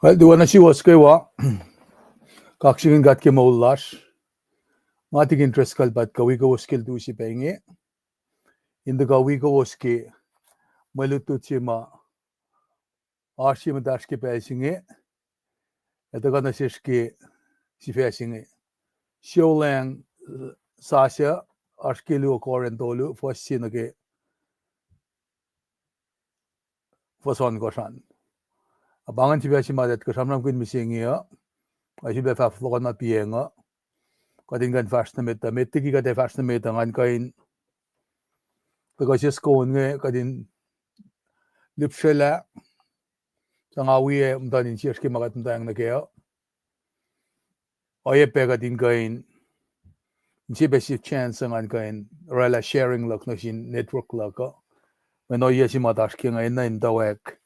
Well, duwana si waskewa kakshigin gat ke moulash matik interest kal bat kawi ko skill du si penge in the kawi ko waske malutu chima arshim dash ke pesinge eta kana siske si pesinge wuleang Sasuc arskelu Corinth dolu fosinage foson goshan abangan si pesi madet ko samram kuin misingia asi be fa flokon na pienga kadin gan fast meta metiki ka de fast meta ngan kain because is ko nge kadin lipshela sangawi mdanin siski magat mdang na kaya oye pega din kain si besi chance ngan kain rela sharing lok na sin network lok when oye si madash ki ngai na indawek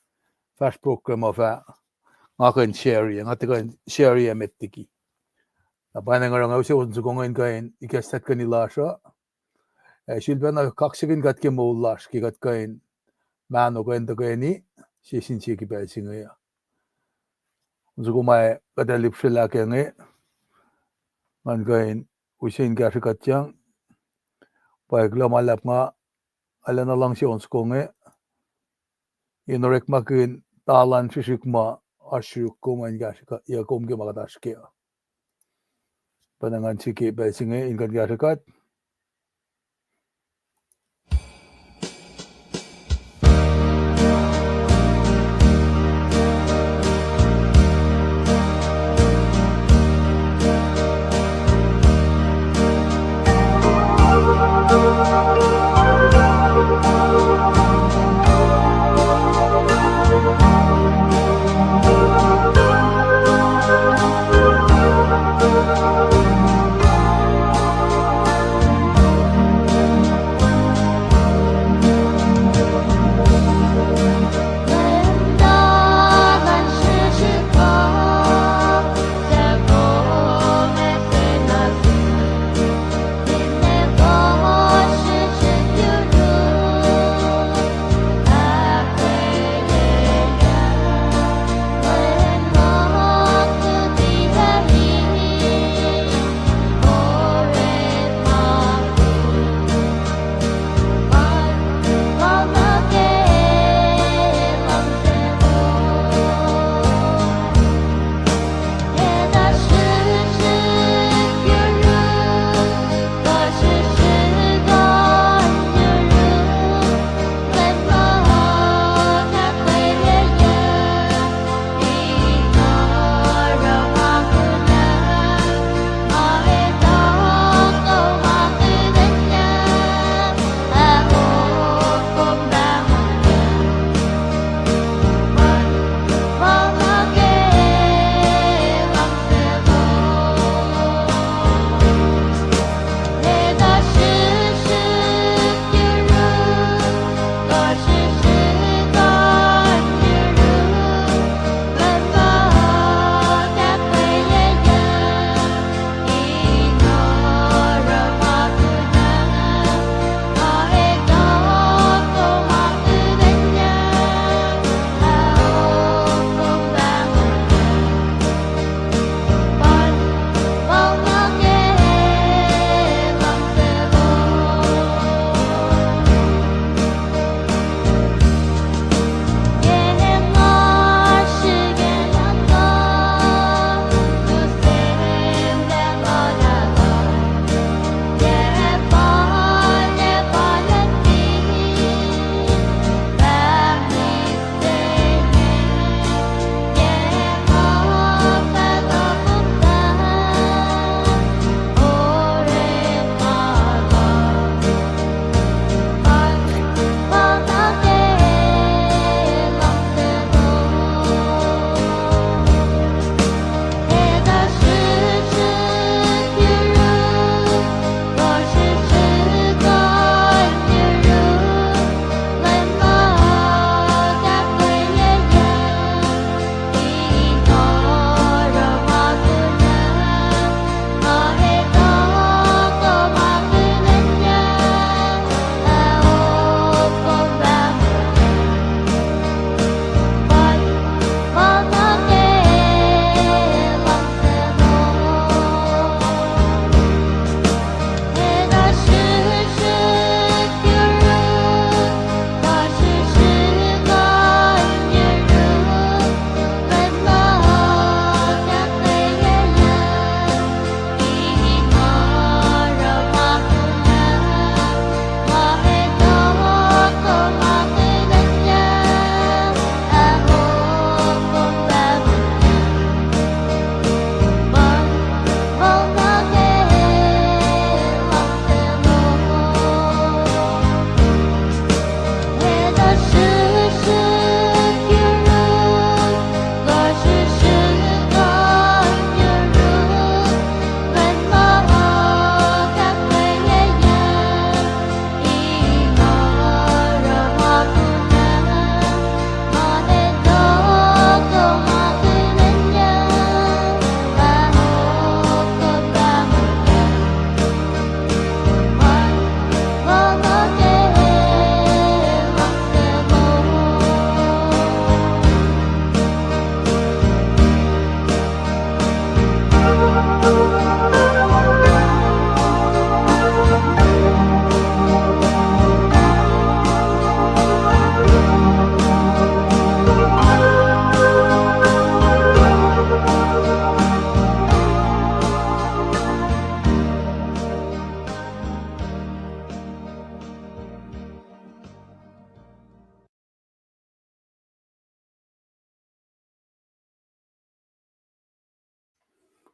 fast program of ngakan share ngatikan share metiki Apana nga nga usi unsu kongen kain ikestat kanila siya. Silban na kaksigin gat ke moul ki gat kain mano kain to kaini sisin ki pa singa. Unsu kumai kata lipsila ke nge man kain usin ka sikat yang pa glamalap nga ala na lang si unsu konge inorek makin talan fisikma asyuk kuman ka sikat ya kum ke makatash ke. Panangan siki pa singa inkan ka sikat.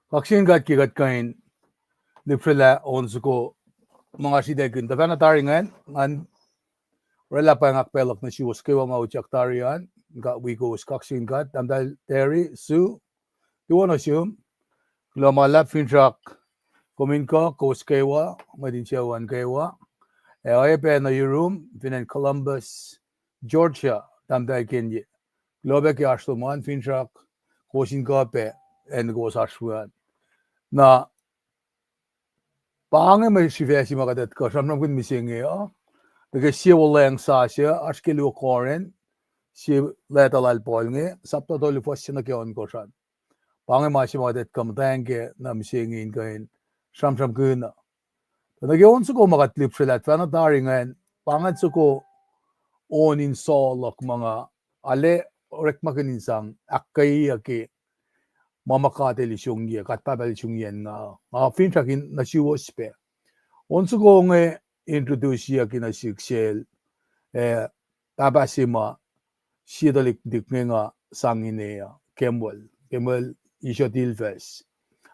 Kaksin gat kigat kain lipsela onsuko mga sidekin. Dapat na taringan ngan rela pa ngak pelok na siwas kewa mauchak tarian. Got we go kaksin gat tamdal teri su. You wanna assume Lomalap finchak Kominko Koskewa Madinchawan Kewa Eoepe na room Finan Columbus Georgia Tamdai Kenya Lobek Ashluman finchak Kosinkope and Gos Ashwan na Pange may shivesi magadet ko samram kun missing because she wuleang sasya ashkelu koren she letal al polnge sapta doli fosina ke on kosan Pange masi magadet kam tanke na missing in kain samsam kuna Nagyon suko makatlip sila at na taringan pangat suko onin solok mga ale orek makaninsang akkay aki mamakateli syungye katpabel syungyen nga finchakin na siwospe on suko nge introduce ya kina siksel tabasima sidalik diknga sanginea kemwel isyo tilfes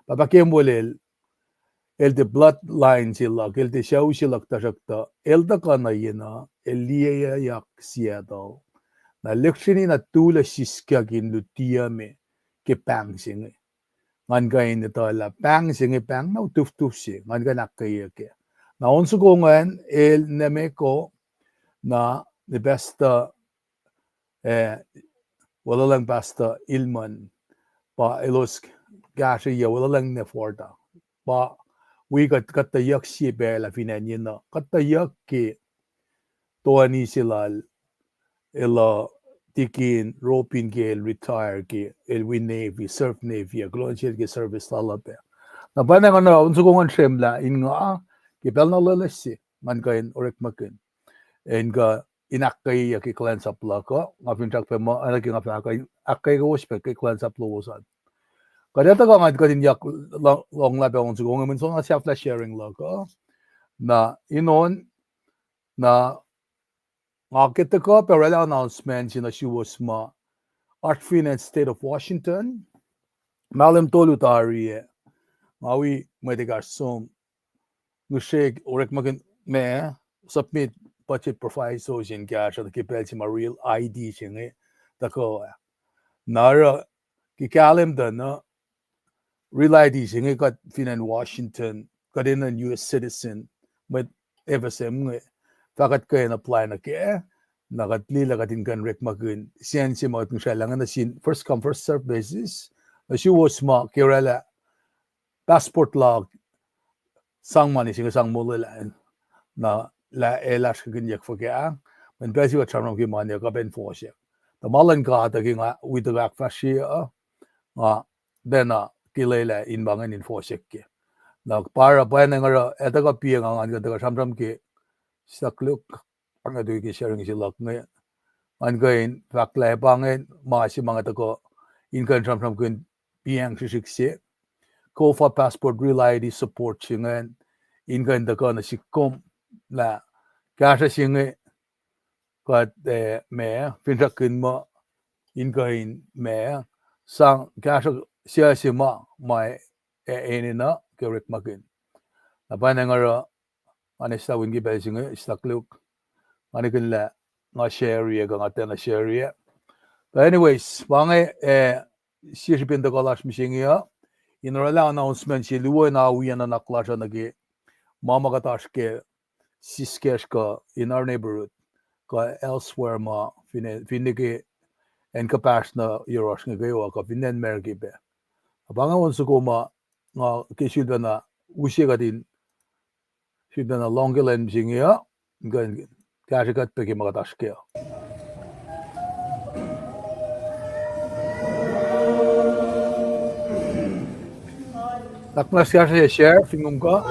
papa kemwel el de bloodline sila el de shaw sila tasakta el da kanayena el liya yak siado na lekshini na tula siska kin lutia me ke pang singe ngan gain ito la pang singe pang na tuf sing ngan ga nakaya ke na onsu ko ngan el nemeko na the besta wala lang basta ilman pa elos gashi ya wala lang ne forda pa we got the yak si bela finanyina got the yak ki toani silal ela tikin ropin ke retire ke el win navy surf navy global ke service lalape na bana ngana unsu kongan shemla in nga ke belna lalasi man kain orek makin en ga inakay ya ki clan sapla ko ngapin tak pe mo ana ki ngapin akay go spek ke clan saplo wosan Kaya ta nga kadin yak long la beong sugo ngayon so na self sharing lo ko na inon na ngakita ko pero announcement sina siwas ma Art Finance State of Washington malam tolu tari mawi medigar som nushek orek magin me submit budget profile so jin cash at kipel si ma real ID singe ta ko nara ki kalim da na Real ID singe got finan Washington got in a US citizen but ever sem fakat kayo na apply na ke nakatlila katin kan rek magun siyan si mga siya lang na sin first come first serve basis na si was ma kirala passport log sang mani singe sang moul na la elash kaginyak fogya when basi wa charno ki mani ka ben fosya the malan ka ta kinga with the back fashi then kilala in bangan in fosekke na para pa na ngara eta ka piang ang an ka samram ke sakluk ang adu ki sharing silak ngai an gain fakla bangen ma si mga ko in kan samram kun piang sikse ko for passport real ID support singan in kan da ka na sikom la ka sa singe ka me pinrak kun mo in gain me sang ka siya si ma mai enina kerek makin apa nangara anesta wingi besinge stakluk anikin la nga share ya nga tena share ya but anyways bange si pinda kolash mishingia in rela announcement si luwa na wiana na klasha nagi mama katash ke siskeshka in our neighborhood ka elsewhere ma finike en kapash na eurosh ngayo ka pinen mergi be Abangan onso ko ma nga kishida na usiga din shida na longelan jingia gan kashikat peki magatashke. Takmas kasha share fingum ka.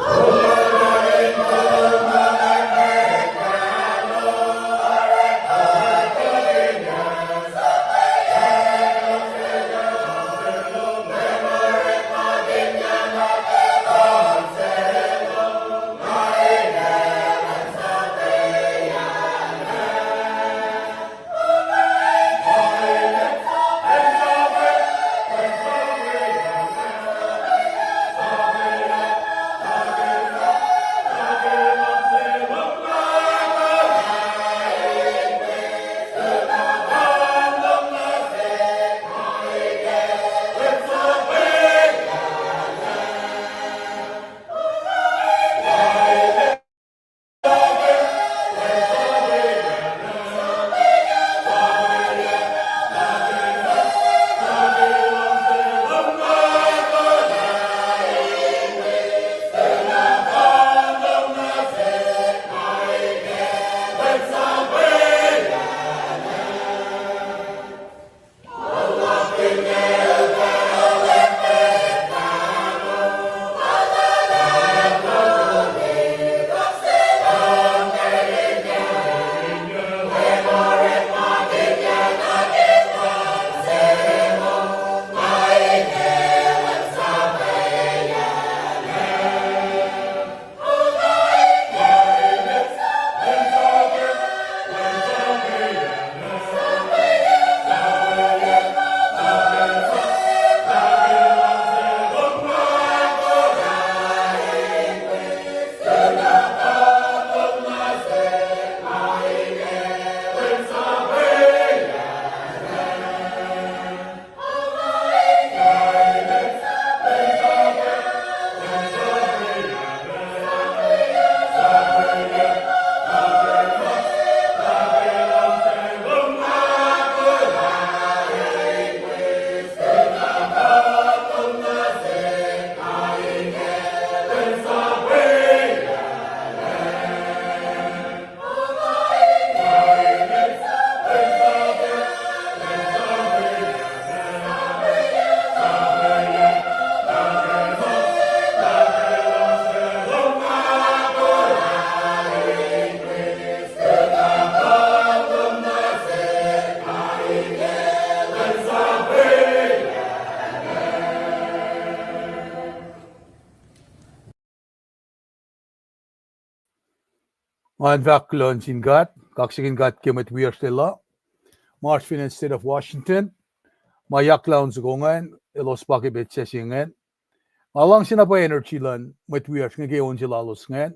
Ngan vaklon sin gat, kaksigin gat kemet wirstella, Marshville State of Washington, mayak laun zugongan, elos pake betsesingen, alang sinapa energy lan, met wirs ngege onjilalos ngan,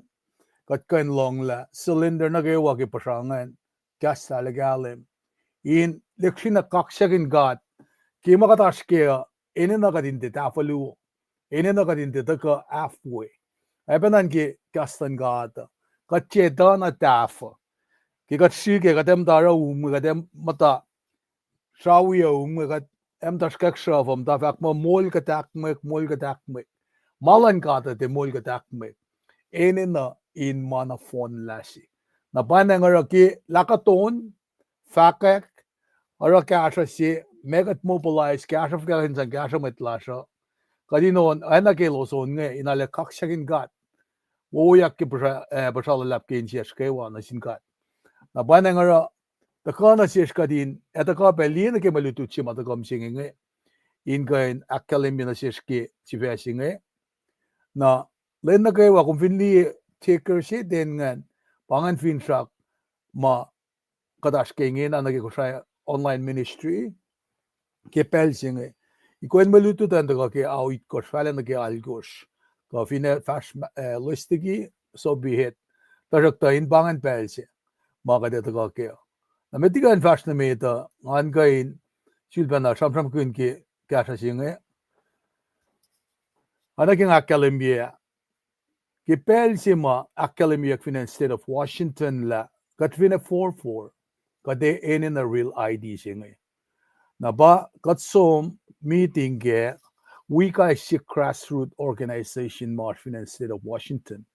katkain long la, cylinder na gewa ke pasangan, gas talagalem, in leksina kaksigin gat, kima kataskea, ene na kadinte tafalu, ene na kadinte taka halfway, ebenan ke gastan gata, katcheta na tafa, ke katsi ke katem dara katem mata, Shawia kat emtaskek shafam da vak ma moul katak mek, malan kata te moul katak mek, ene na in mana phone lasi. Na panang araki lakaton, fakek, araki asha si, megat mobilize, kasha fkahinsan, kasha metlasha, kadinon, anake loson nge, inale kakshagin gat, woyak ki bashala lapkin siyaskeva na sin gat. Na panang ara, the corner says Kadin at the car Berlin came a little chim at the gum singing it. In going Akalimina Siski Chivasing. Now, Lena gave a conveniently taker shit then Pangan Fin Shak Ma Kadash King in and the online ministry. Kepel sing. You go in Malutu and the Gaki out it goes fell and the Gal gosh. Coffee fast listigi, so be it. Director in Bangan Pelsi. Margaret the Gaki. Na metigan fashion meter angain silbana samsam kun ki kasha singe anaking academia ki pelsima academia finance state of Washington la katvina 44 kade in a real ID singe na ba katsom meeting ge we ka si grassroots organization march finance state of Washington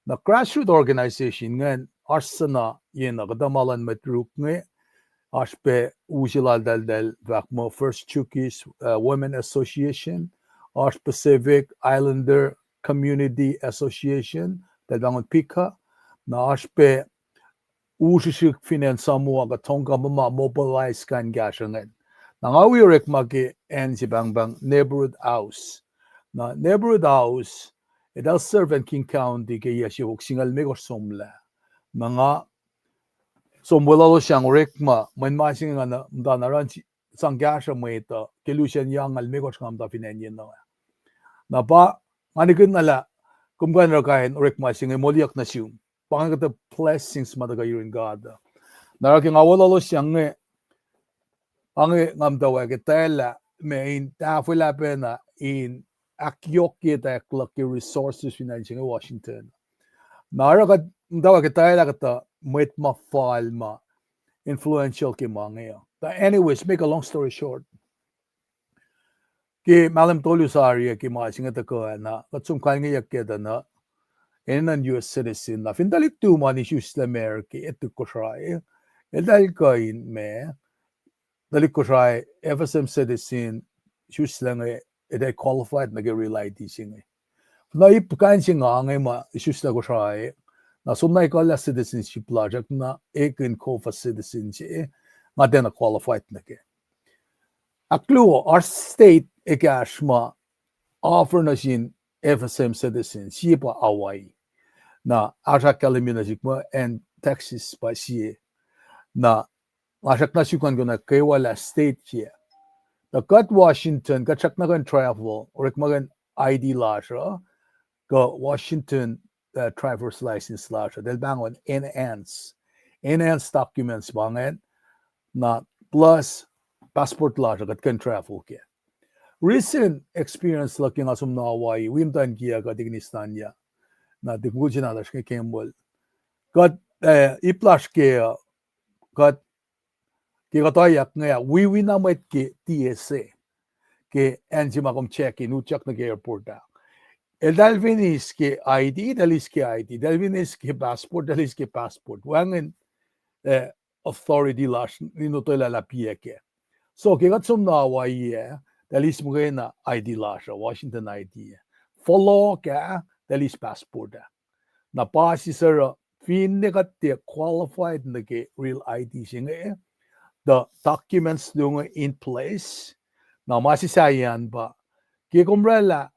na grassroots organization ngan arsana yena kadamalan metruk nge Ashpe Ujilal del Vakmo First Chukis Women Association, Ash Pacific Islander Community Association, del Vangon Pika, na Ashpe Ujishik Finansamua Gatonga Mama Mobilize Kan Gashangen. Na ngawi rek magi en si bang neighborhood house. Na neighborhood house, it does serve in King County ke yashi singal megor somla. Mga so mulalo siyang rekma man masing na danaran sang gasha meta kelusyan yang al megos ngam da finenyen na ba manikin nala kumgan rakain rekma sing moliak na sium pangata blessings madaga in God naraki ngawalo siyang ang ngam dawa ke tela main tafula pena in akyok kita klaki resources financing in Washington naraka dawa ke tela kata met ma file ma influential ke mga. But anyways, make a long story short. Ki malam tolu sa area ki mga singa ko na katsum kanya yakeda na in an US citizen na findalik tu man issues la America etu ko siya. Dahil ko in me dalik ko siya FSM citizen issues lang they qualified na real ID singa. Na ipkan singa ngay ma issues la ko siya. Na sunay ko la citizenship project na ekin ko for citizenship nga din na qualified na ke. Akluo, our state ekashma offer na sin FSM citizenship pa Hawaii na asha kalimina mo and Texas pa siya na asak na sikuan ko na kewala state siya. Na kat Washington, katsak na kan travel, or magan ID lasha, ka Washington driver's license lasha, del bangon enhanced documents bangan, na plus passport lasha kat kan travel ke. Recent experience looking asum na Hawaii, wimtan kia ka dignistan ya, na digmujin alash ke Campbell. Kat iplash ke kat katoyak nga wiwi na met ke TSA ke enjima kom check-in uchak na ke airport da. El dalvinis ke ID, dalis ke ID, dalvinis ke passport, dalis ke passport. Wangen authority lash ninotoy lalapia ke. So ke katsum na Hawaii dalis mo na ID lash, Washington ID. Follow ka dalis passport da. Na pasi sir fin negat qualified na ke real ID singa the documents doon in place na masisayan ba kikumrela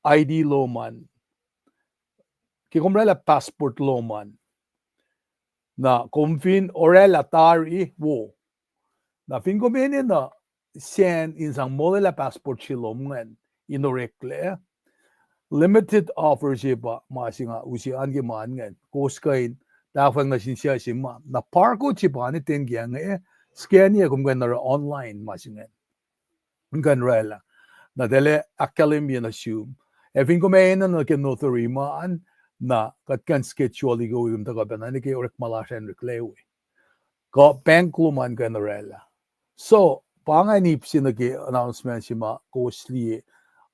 ID loman kikumrela passport loman na kumfin orela tari wo na fin kumini na sen insang molela passport silomngan in orekla limited offers ba masinga usi angi mangan koskain dafang na sinsiya sima na parko chipani tengyang scan ya kumgan na online masingan ngan rela na dele academy na assume fin kumena na kenotori maan na katkan schedule go yung taga banani ke orek malashan reklewe ko bank luman kan rela so panganip sinagi announcement sima costly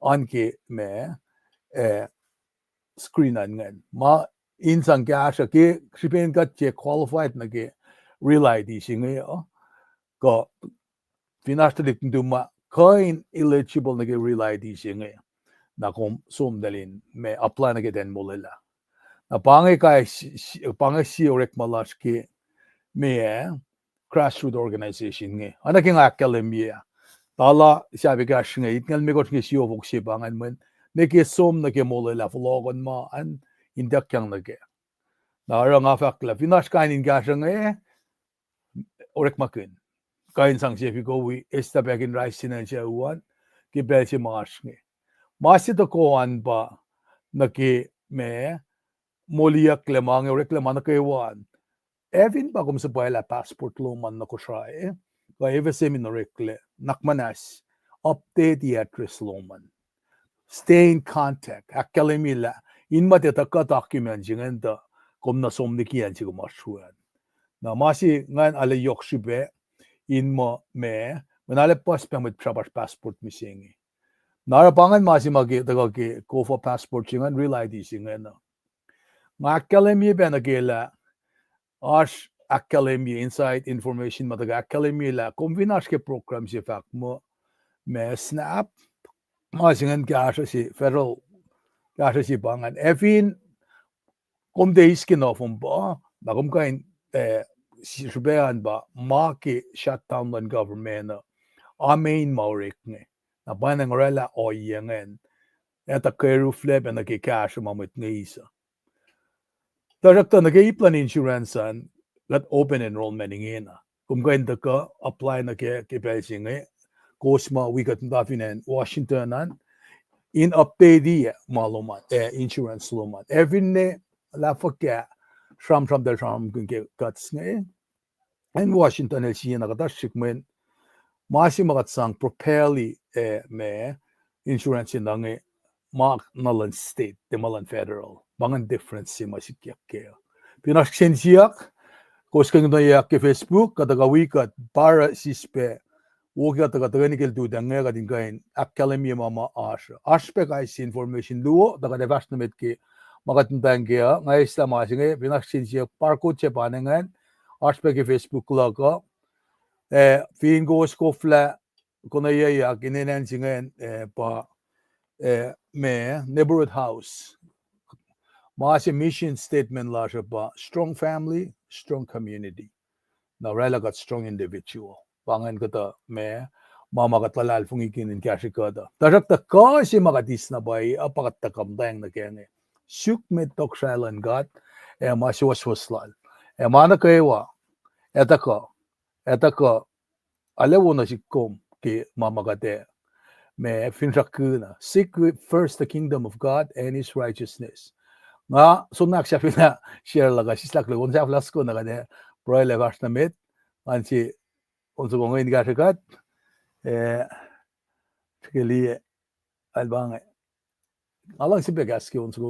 anke me screen ngan ma insang gasha ke sipen kat che qualified na ke real ID singa ko finastalik duma coin eligible na ke real ID singa na kom sum dalin me apply na ke den molela na pangay si orek malas ke me grassroots organization nge ana king academia tala sabi ka nge itngal me got nge siyo vokse bangan men ne ke som na ke molela vlogon ma an indak kyang na ke na ra nga fakla finas kain in ga nge orek makin kain sang se fi go we esta back in rice in ja one ke bel se mas nge masi to ko an ba na ke me moliak le mang orek le man ke wan Evin bagum sa baila passport luman na ko siya ko eve seminarekle nakmanas update the address luman stay in contact akalimila in mateta ka document jingenda kom na somnikian jigo marsuan na masi ngan ale yokshibe in mo me manale pas permit travel passport missing nara pangan masi magi taga ke go for passport jingan real ID jingena makalemi benagela Ash academy inside information mataga academy la combinash ke program si fak mo me snap masingan gasha si federal gasha si bangan evin kom days kinofum ba bagum kain si rubean ba market shutdown on government main maurik ne na banang rela oyengen eta keru fleb na ke cash mamit neisa Director nag-i-plan insurance an lat open enrollment ingena. Kung kain ka apply na ke pelsing kosma wikat ndafinen Washington an in update di malumat insurance lumat. Every ne la fakya from the from kung ke cuts nge and Washington el siya nakatashikmen masi makatsang properly me insurance nge Mark Nolan State, the Malan Federal. Bangan difference si masikyak kaya. Pinaksensiyak, koskang nayak ke Facebook, katagawikat, para sispe, woki kataganikil dudang nga kading kain, academy mama asha. Aspe kay si information luo, takadevas namet ki, makatundang kaya, ngay isla masinge, pinaksensiyak, parko che panengan, aspe ke Facebook laga, fin ko skofla, kunayayak, inenansingan, pa, me neighborhood house maasi mission statement la ba strong family strong community na rela got strong individual pangan kata me mama katalal fungikin in kashikada tarak ta ka si makatis na bay apakat takam dang na kenge suk met tok silent god maasi waswaslal mana kaywa etaka alewo na sikom ki mama kate me finrakuna seek first the kingdom of God and His righteousness. Nga sunak siya pina share laga sislak lagun siya flas ko nakade proy levas na mit ansi unso ko ngayon gashakat kili albang alang si begaski unso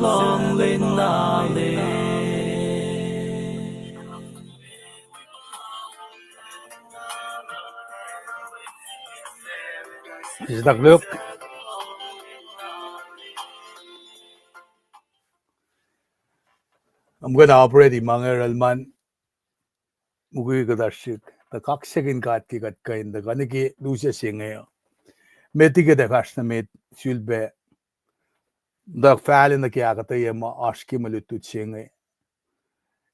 long lên na lên Isdagluk. I'm going to operate mangeralman mugui gadashik. The cocksekin got in the ganiki lucia singer. Metige the fashionate should be the fall in the kiakatayama ashkimalutu singer.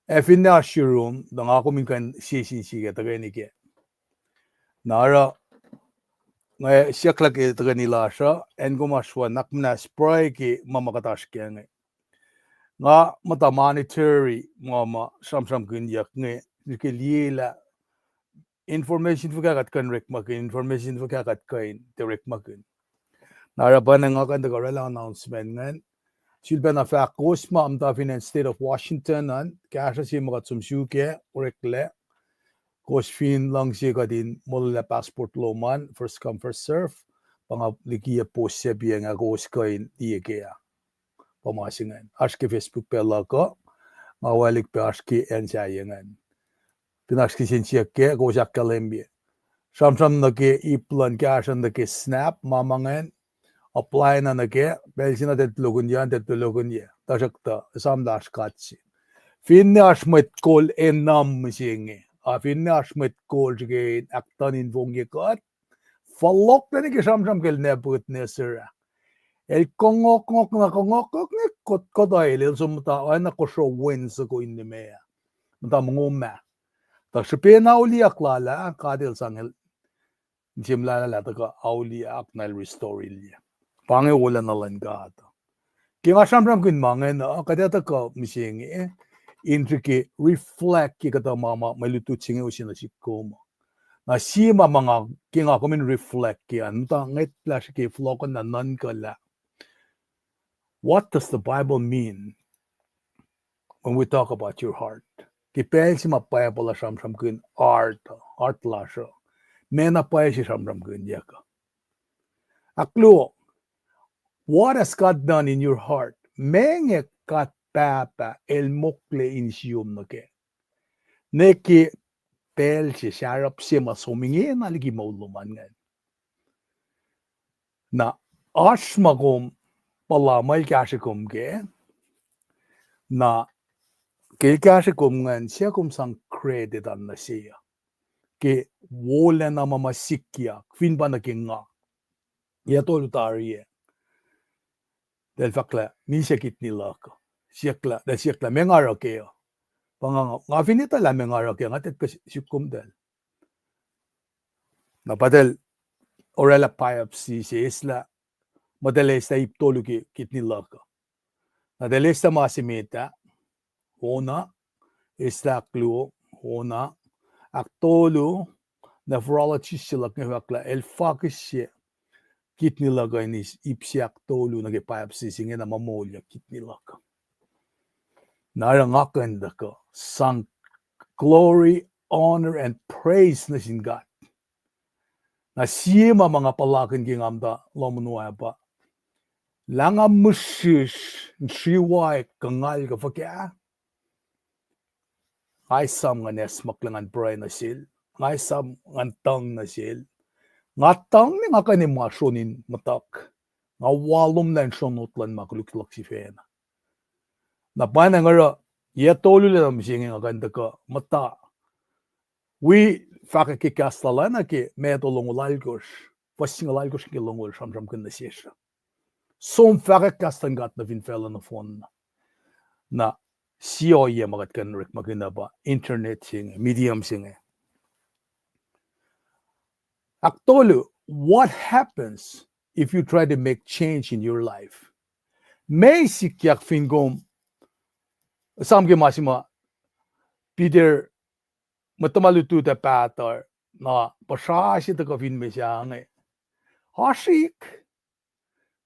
If in the room, the Nakumin can see get the renike. Nara Shaklak the Ganilasha and Gomashwa Nakmana Sprayki Mamakatashkang. Nga mata monetary mama samsam kin yakne ke liela information fukagat kan rek makin information fukagat kain direct makin nara bananga kan the gorilla announcement ngan silbena fa kosma am da in state of Washington an kasha si magat sum shuke orekla kosfin lang si gadin moul passport loman first come first serve panga likia post se biang agos kain diekea pamasingan aske Facebook pela ko mawalik pe aski ensayangan pinaski sinsiakke go jakkalembie samsam nake iplan kashan nake snap mamangan apply na nake belsina det logunye tasakta samdash katsi finne asmet kol enam singe a finne asmet kol ge aktan invonge kat fallok nake samsam kel nebut nesera el kongok na kongok ne kot aile sumta ana ko show wins ko inne mea mta mngoma ta shpena uli aklala kadil sangel simla la ta ka auli aknal restore ilya pange wala na lan ga ta kinga samram kin mangen kada ta ka mising intrike reflect ki kata mama malutu chinge usina sikoma na sima mga kinga komin reflect ki anta nget flash ki flokon na nan kala. What does the Bible mean when we talk about your heart? Kipel si mapaya pala samsam kun art lasho. Mena paya si samsam kun yaka. Aklo, what has God done in your heart? Menge kat papa el mokle insium no ke. Neki pel si sharap si masumingin na ligi mauluman ngan. Na asmagom pala may kasikum ke na Kilkashe kumngan siya kumsang credit an na siya. Ke wala na mamasikya, fin ba naging nga. Yato lutariye. Del fakla, ni siya kitnila ka. Siyakla, del siyakla, mengara kaya. Panganga, nga finita la mengara kaya, nga tet ka sikum del. Napadel, orela biopsy siya isla, madala isla iptolu kitnila ka. Nadala isla masimita, oana, isla klu, oana, aktolo nephrologist sila ngehakla el fakisye kitnilaga inis ipsi aktolo nage biopsy singe na moul kitnilaga narangakanda ka sang glory honor and praise na sin God na siyema mga palakin gingamda lomunuaya pa langam mushish nsiwai kangal ka fakya ay sam nga nesmak langan pray na sil ngay sam ngantang na sil ngatang ni nga kanin mga shonin matak nga walom na shonot lan makuluklak si fena na pa na nga yetolu lang singi nga ganda ka mata we fakakikastala na ki metolong ulalgos pasing ulalgos ki longol samsam kan na sesra som fakakastan gat na vinfela na phone na siya magat kan rek magina ba internet sing medium sing Aktolo, what happens if you try to make change in your life? May sikyak fingom samge masima Peter matamalutu ta patar na pasashi ta kafin me siya ngai hasik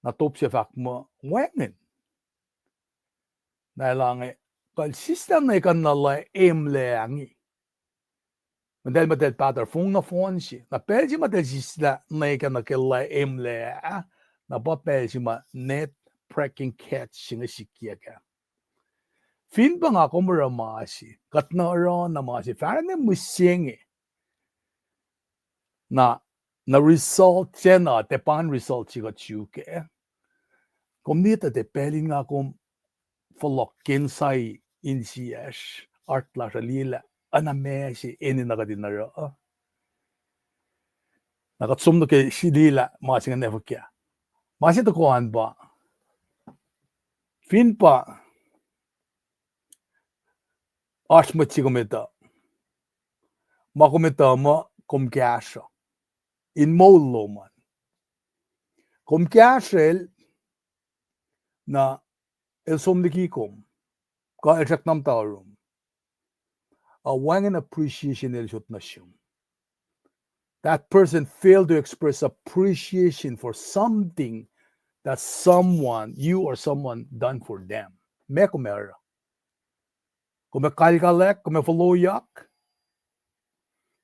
na top siya fakma wengen na langai kal system na ikan nalay emleangi Mandel madel pater fung na fonsi na pelsi madel sisla na ikan na kella emle na pa pelsi ma net pranking catching a sikiaga. Fin bang ako maramasi, kat na aron namasi, faran na musingi na result na te pan result siga chuke. Komnita te pelin nga kom folokin sai insias art la lila anamesi eni nagadinara. Nakatsum no ke silila masing never kya. Masih to kuan ba. Fin pa Ashmatigometa Makometa ma komkasha in moul loman. Komkashel na el somdikikom ka el shaknam tarum. A wangan appreciation el shot nashum. That person failed to express appreciation for something that someone, you or someone, done for them. Mekomera. Kome kalkalek, kome follow-yak,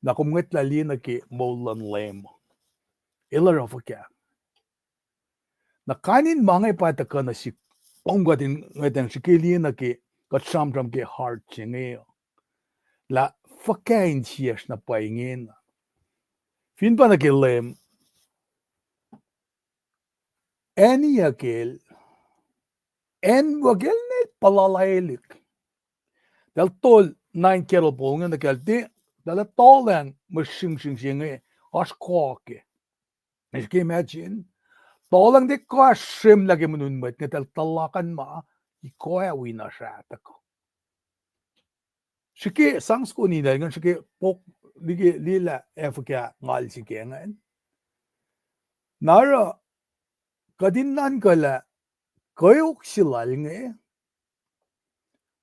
na kumwit lalina ki moulan lem. Ilar of kya. Na kanin mangay pataka na si ponggatin ngayang sikilina ki katsamdram ki heart chingayo. La fakain siyas na paingin. Fin pa na ki lem, any akil, en wagil net palalaylik. Dal tol 9 kettle pongen na kalti, dal tolan maching as koke. As you imagine, tolang de ko shim lagi munun met ngetal talakan ma ikoya wina shata ko. Shike sangs ko ni ngan shike pok lila efka ngal sike ngan. Nara kadinnan kala koyok silal nge.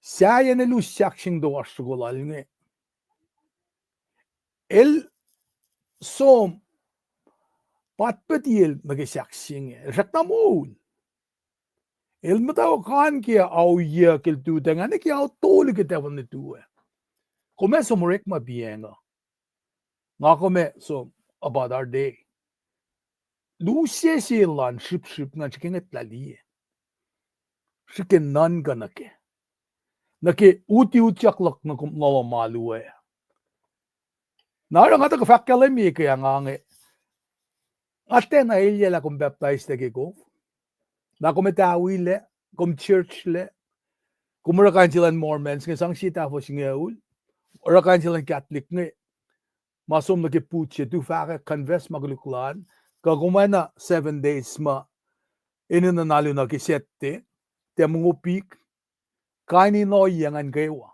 Saya ne lu shaksing do asgolal nge. El som patpetiel mage shaksing nge. Rakta moul. El mataw kan kia au ye kel tu tengane kia au tole ke tavon ne tu. Come som rek ma bienga. Nga come so about our day. Lu se lan ship nga chikinget lali. Chicken nan ganake. Nake uti utyaklak na kum lawa maluwe. Nara nga ta fakale mi kaya ngange. Ate na ilya la kum baptized ke ko. Na kum tawi le, kum church le. Kum rakan silan Mormons ng sang sita fo singeul. Rakan silan Catholic nge. Masom na ke putche tu faka converse magluklan. Ka kumana 7 days ma. Inu na nalo na kisette. Te mungupik. Kaini no yangan gaywa.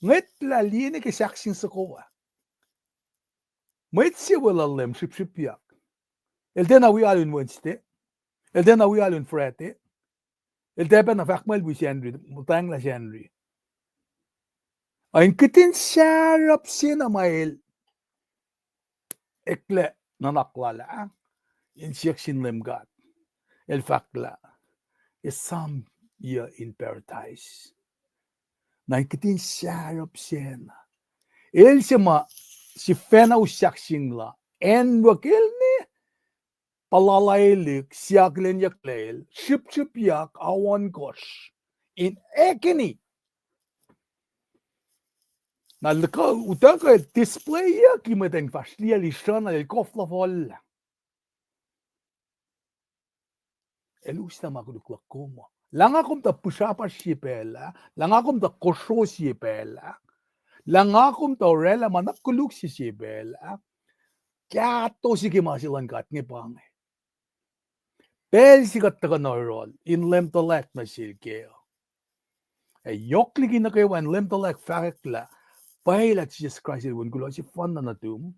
Nget lalini ke saksin sa kowa. Mait siya wala lem ship yak. El den awi alun Wednesday. El den awi alun Friday. El tepa na fakmal bu Henry. Mutang la Henry. Ayn kitin sarap siya na mail. Ekle nanaklala. In saksin lemgat. El fakla. Is some year in paradise. Na kitin sarap siya na. El siya ma si fena usaksin la. En wakil ni palalaylik siyaklen yaklel ship yak awan kosh in ekini. Na lika utaka display yak imeteng fashlia lishana el kofla vol. El usta magluklak koma. Langakom ta pushapa sipela, langakom ta kosho sipela. Langakom ta orela manakuluk sipela. Kya to sige masilan kat ni pange. Pel sikat taga na rol in lemtalek na silkeo. E yokligi na kayo en lemtalek fakla. Pahila Jesus Christ wun gulo si fan na natum.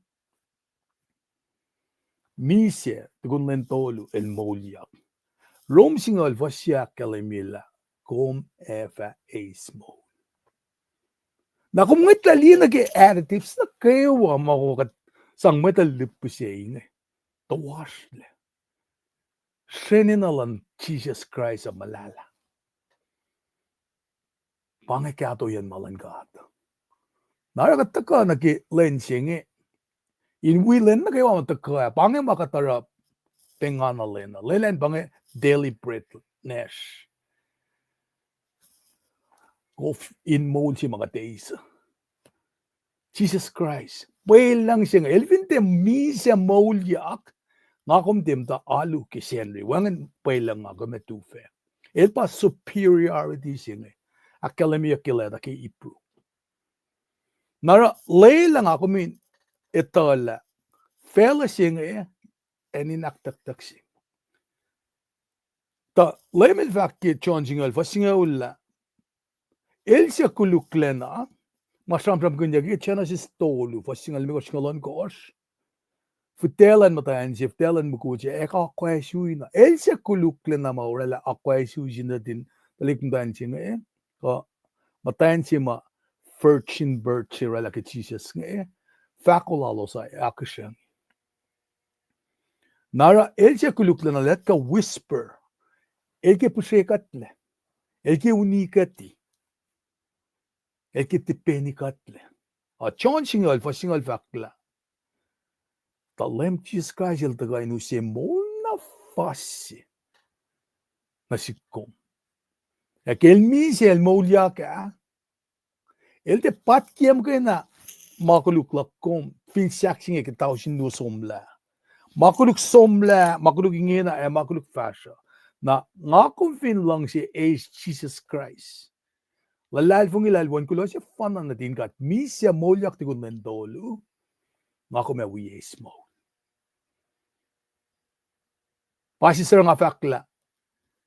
Mise tugun lentolu el moul. Rom singal vasya kalemila kom efa moul. Na kung ngitlali na ke additives na kayo makukat sang metal lipusay tawash le. Sheninalan Jesus Christ a malala. Pangakato yan malangkat. Narakataka na ki lensing in wilen na kayo mataka. Pangay makatarap tengana lena. Lelen pangay daily bread nesh. Of in moul si mga days. Jesus Christ. Wuleang siya nga. Elvin tem misa moul yak. Nga kum tem ta alu ki senri. Wangan wuleang nga kumetufe. Elpa superiority siya nga. Akkalami akilada ki ipu. Nara wuleang nga kumin itala. Fela siya nga eninaktak siya. Ta lemel fakki changing alfa siya ulla. Elsia kuluklena. Masramram kunyagi chana si stolu. Fasingal mi kosngalon kosh. Futelan matayan si futelan mukuji. Eka akwai shuina. Elsia kuluklena maurela akwai shujina din. Talikmdan si nga Ka matayan si ma virgin birth si rela ki Jesus nga Fakulalo sa akasyan. Nara elsia kuluklena let ka whisper. Elke pushekatle. Elke unikati. Elke tippenikatle. A chansingal fasingal fakla. Talem Jesus Christ el tagay no se mona fasi. Nasikkom. Ekel misi el moulya ka. El te patkiem ka na makuluklakkom. Finsaksing ek tausin no somla. Makuluk somla, makuluk ingena makuluk fasha. Na ngakum fin lang si Jesus Christ. Lalal fung ilalwan ko siya fanan na din kat misya molyak ti kun mendolu. Ngakum e wiyes mo. Pasi sir nga fakla.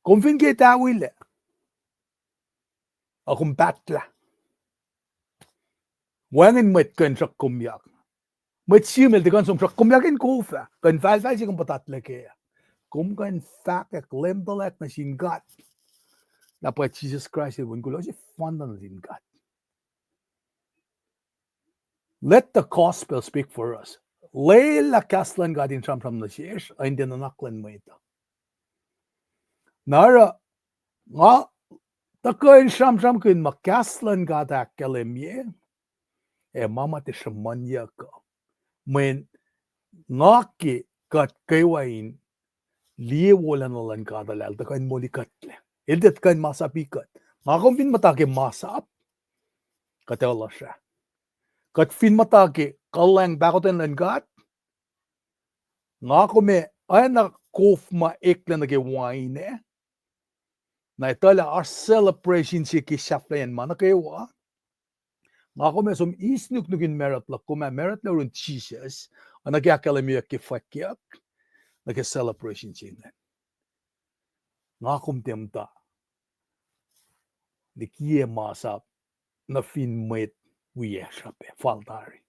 Kung fin kita wile. Akum patla. Wangin met kan sak kumyak. Met simel ti kan som sak kumyakin kofa. Kan fal si kung patatla kaya. Kung kan fakak lembalak na singat. Dapat Jesus Christ el wangin ko siya fanan na din kat. Let the gospel speak for us. Leila kaslan gadin from the sheesh, ay din nanaklan mo ito. Nara, nga, takoy sham kun makaslan gada kalemye, mama te shamanya ka. Men, nga ki kat kaywain, liye wala nalan gada lal, takoy molikatle. Ildet kain masapikat. Nga kung fin matake masap, katewala siya. Kat fin matake, kalang bakoten lan gat, nga kume, ay na kof ma ekla na wine na itala our celebration si kisaflayan man na kayo nga kume som isnuk nugin merat la kume merat la run Jesus ang nagyakalamia kifakyak nag-celebration si nga kumtemta ni kiye masap na fin met wieshape faltari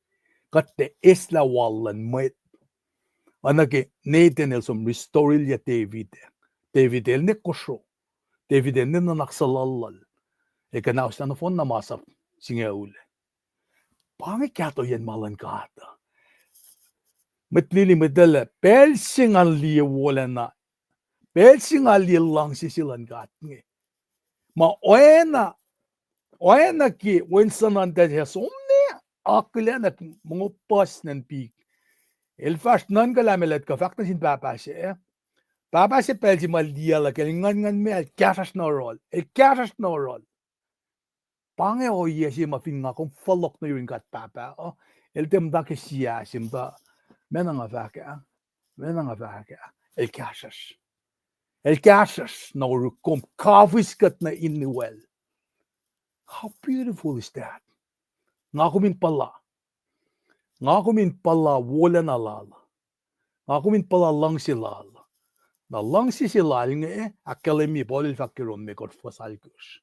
katte isla wallan met anake neten el som restoril ya David el ne kosho David el ne naksalallal kanaus na fon na masap singa ule pangi kato yan malan kata metlili medele pelsingal liye wolena pelsingal liye lang sisilan katnge ma oana ki wensanan da somne aklen at mga pas nan pik el fast nan kalamelet ka fakta sin papase papase pelsi mal dia la ngan me el kasas no rol pange o yesi ma fin nga kong falok na yun kat papa el tem da ke siya simba menanga vaka el kasas na rukom kaviskat na inwell. How beautiful is that? Nga kumin pala wala na lala. Nga kumin pala lang si lala. Na lang si lala nga akkalemi bolil fakirom me kot fasalkus.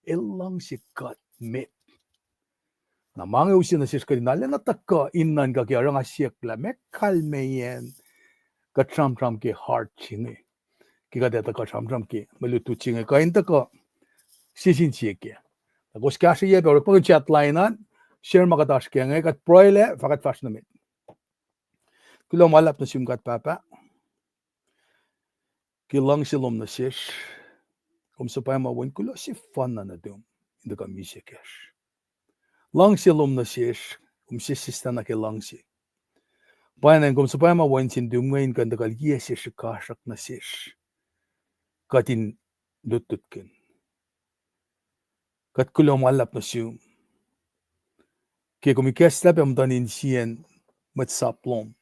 Lang si kat met. Na mga usin na siskadinala na taka inan ka kaya nga siyakla me kalmeyen katram ke heart chingi. Kika deta katram ke malutu chingi kain taka sisin chike. Tapos kasi ye pero pag chat line nan share makatash kaya nga kat proile fakat fast na met. Kilo malap na simkat papa. Kilang silom na sish. Kung sa pa mawan kulo si fun na dum. Hindi ka misi cash. Lang silom na sish. Kung si sista na kilang si. Paano kung sa pa mawan sin dum ngayon kanda kalgiya sish kasak na sish. Katin dututkin. Kat kulo malap na siyum. Kaya kumikesla pa mtanin siyan matsaplom.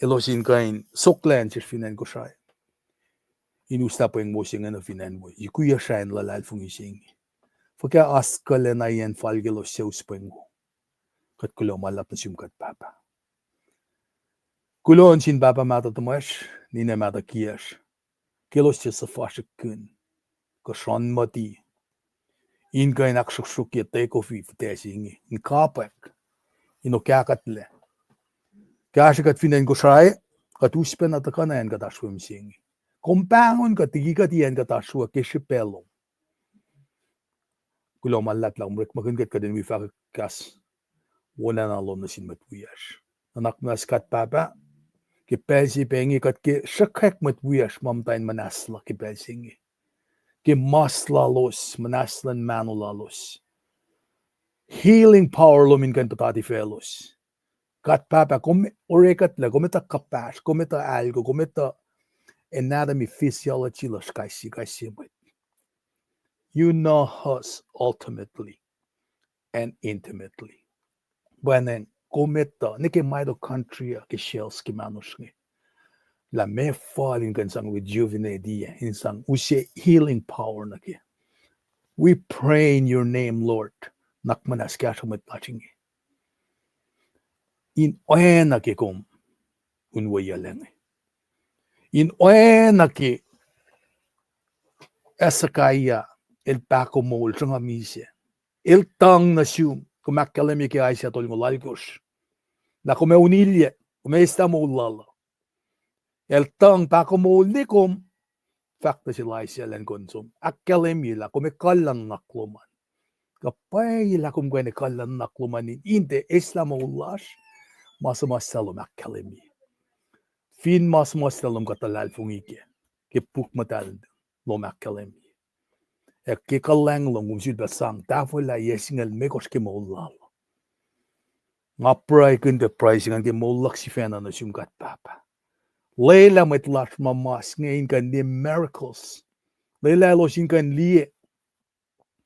Elosin kain soklan siya finan ko siya. Inusta po yung musing ano finan mo. Ikuya siya yung lalal fung ising. Faka askala na yan falgelo siya uspeng mo. Kat kulo malap na siyum kat papa. Kulo on sin papa mata tumash, nina mata kiyash. Kilos siya sa fasik kun. Kashan mati. In kain akshuk ya teko fi ftesingi. In kapak. Ino kakatle. Kasi kat finan ko siya, kat uspen at ka na yan katashwim singi. Kompangon ka, tigi ka tiyan katashwa kishipelong. Kulo malat lang, mrek makinkat ka din wifak kas. Wala na alom na sinmatwiyash. Anak nas kat papa, ki pelsi pengi kat ki shakek matwiyash mamtain manasla ki pelsingi. Ki masla los, manaslan manula los. Healing power lumin kan patati felos. Kat papa, kome orekat la, kometa kapash, kometa algo, kometa anatomy, physiology los kaisi mat. You know us ultimately and intimately. When kometa, nike mitochondria ki shells ki manushni. La me falling kan sang rejuvenate dia, in sang ushe healing power na ki. We pray in your name, Lord. Nakmanas kashamat lachingi. In oana ki kom unwayalenge. In oana ki esakaya el paco moul nga misa. El tang na sium kumakalemi ki aisha tol ngolalgosh. Na kume unilye, kume esta moulala. El tang paco moul ni kom fakta si laisya len konsum. Akalemi la kume kalang nakluman. Kapay la kum gwene kalang nakluman inte isla moulash. Masasalom akalemi. Fin masasalom katalal fungike. Ke puk matal lom akalemi. Ke kalang long umsid basang tafola yesingal mekos ke moulal. Nga pray kunde pricing ang ke moulak si fena na siyum kat papa. Leila matlash mamas ngayon kan di miracles. Leila losin kan liye.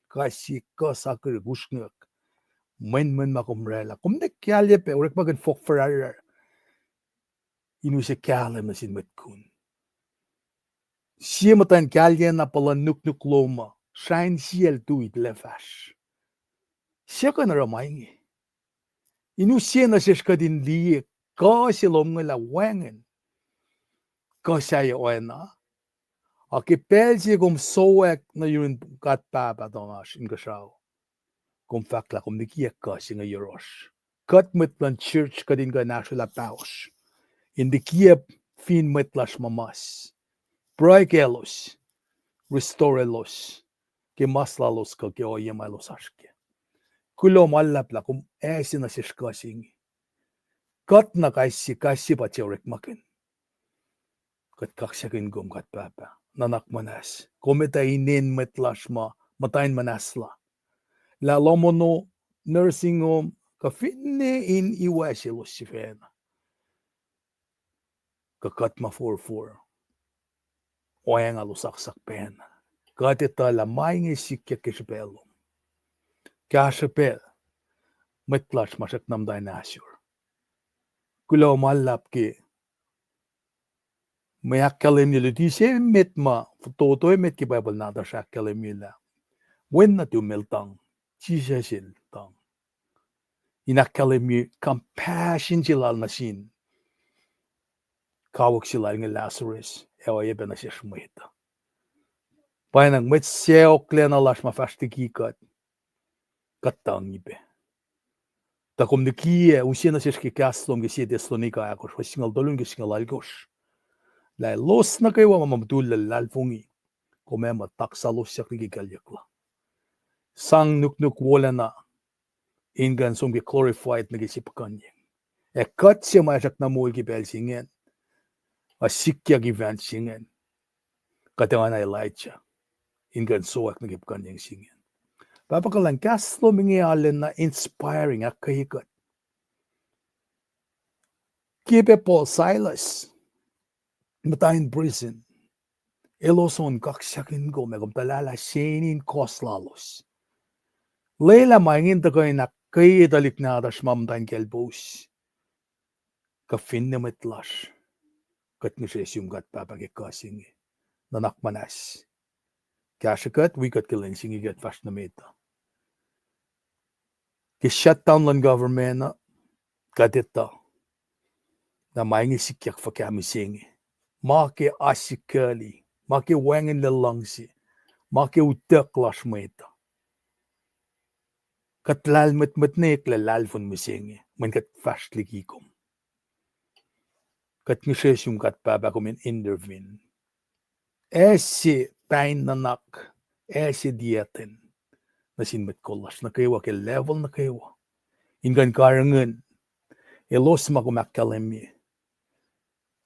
Kasi kasakir gushngak. Men makumrela. Kumde kyalye pe urek magan fok ferrar. Inu se kyale masin matkun. Siya matan kyalye na pala nuk loma. Shine siel tuit lefash. Siya ka na ramayngi. Inu siya na siya kadin liye. Kasi lom nga la wangan. Kasi oana. Aki pelsi kum soek na yun kat papa tongash in kashaw. Kum fakla kum nikiyak kasi nga yorosh. Kat mitlan church kadin ka national paush. In the Kiev fin mitlash mamas. Praikelos. Restorelos. Ke maslalos ka ke oyemalos ashke. Kulo malapla kum esi na siya kasing. Kat na kasi pa chorek makin. Kat kaksakin gum kat papa. Nanak manas. Kometa inin metlash ma matain manasla. La lomono nursing home ka finne in iwasilos si fena. Kakat ma 4-4. Oyang alusaksak pena. Katita la maingi sikya kishpelo. Kashapel. Metlash masak namday nasyur. Kulo malap ki. Mayakalim nila di siya metma. Toto met ki Bible nada siya kalim nila. When na tumeltang. Jesus tang. Inakalim ni compassion sila na sin. Kawak sila ng Lazarus. Ewa yebe na siya sumita. Painang met siya okle na lash mafashtikikat. Katang ibe. Takom de kie usia na siya kikaslong gisi deslonika akos. Wasingal dolong gisingal algos. La los na kayo mamamtul lalfungi. Kumema taksalos siya kikikalyakla. Sang nuk wala na. Ingan som glorified na gisipakan niya. Kat siya masak na moul kipel singen. Asikya givan singen. Katawan na Elijah. Ingan soak na gipakan niya singen. Papakalang kaslo mingyalen na inspiring akahikat. Kipe Paul Silas. Matayin prison. Eloson kaksakin ko me komtalala senin koslalos. Leila maingin takoy na kay dalik na das mamdan kelbos. Ka finnemetlas. Kat ngisesum kat papagekasingi. Nanakmanas. Kashakat we kat kilensingi kat fast na meta. Ki shutdown lan government na katita. Na maingi sikyak fa kamisingi. Make asikali. Make wangin lalangsi. Make utaklas meta. Kat lalmet metnek la lalfun misingi. Men kat fast ligikom. Kat ngisesum kat papakomin intervene. Esi pain nanak. Esi dieten. Nasin met kollas na kaywa ke level na kaywa. Ingan karangan. Elos makumakalemi.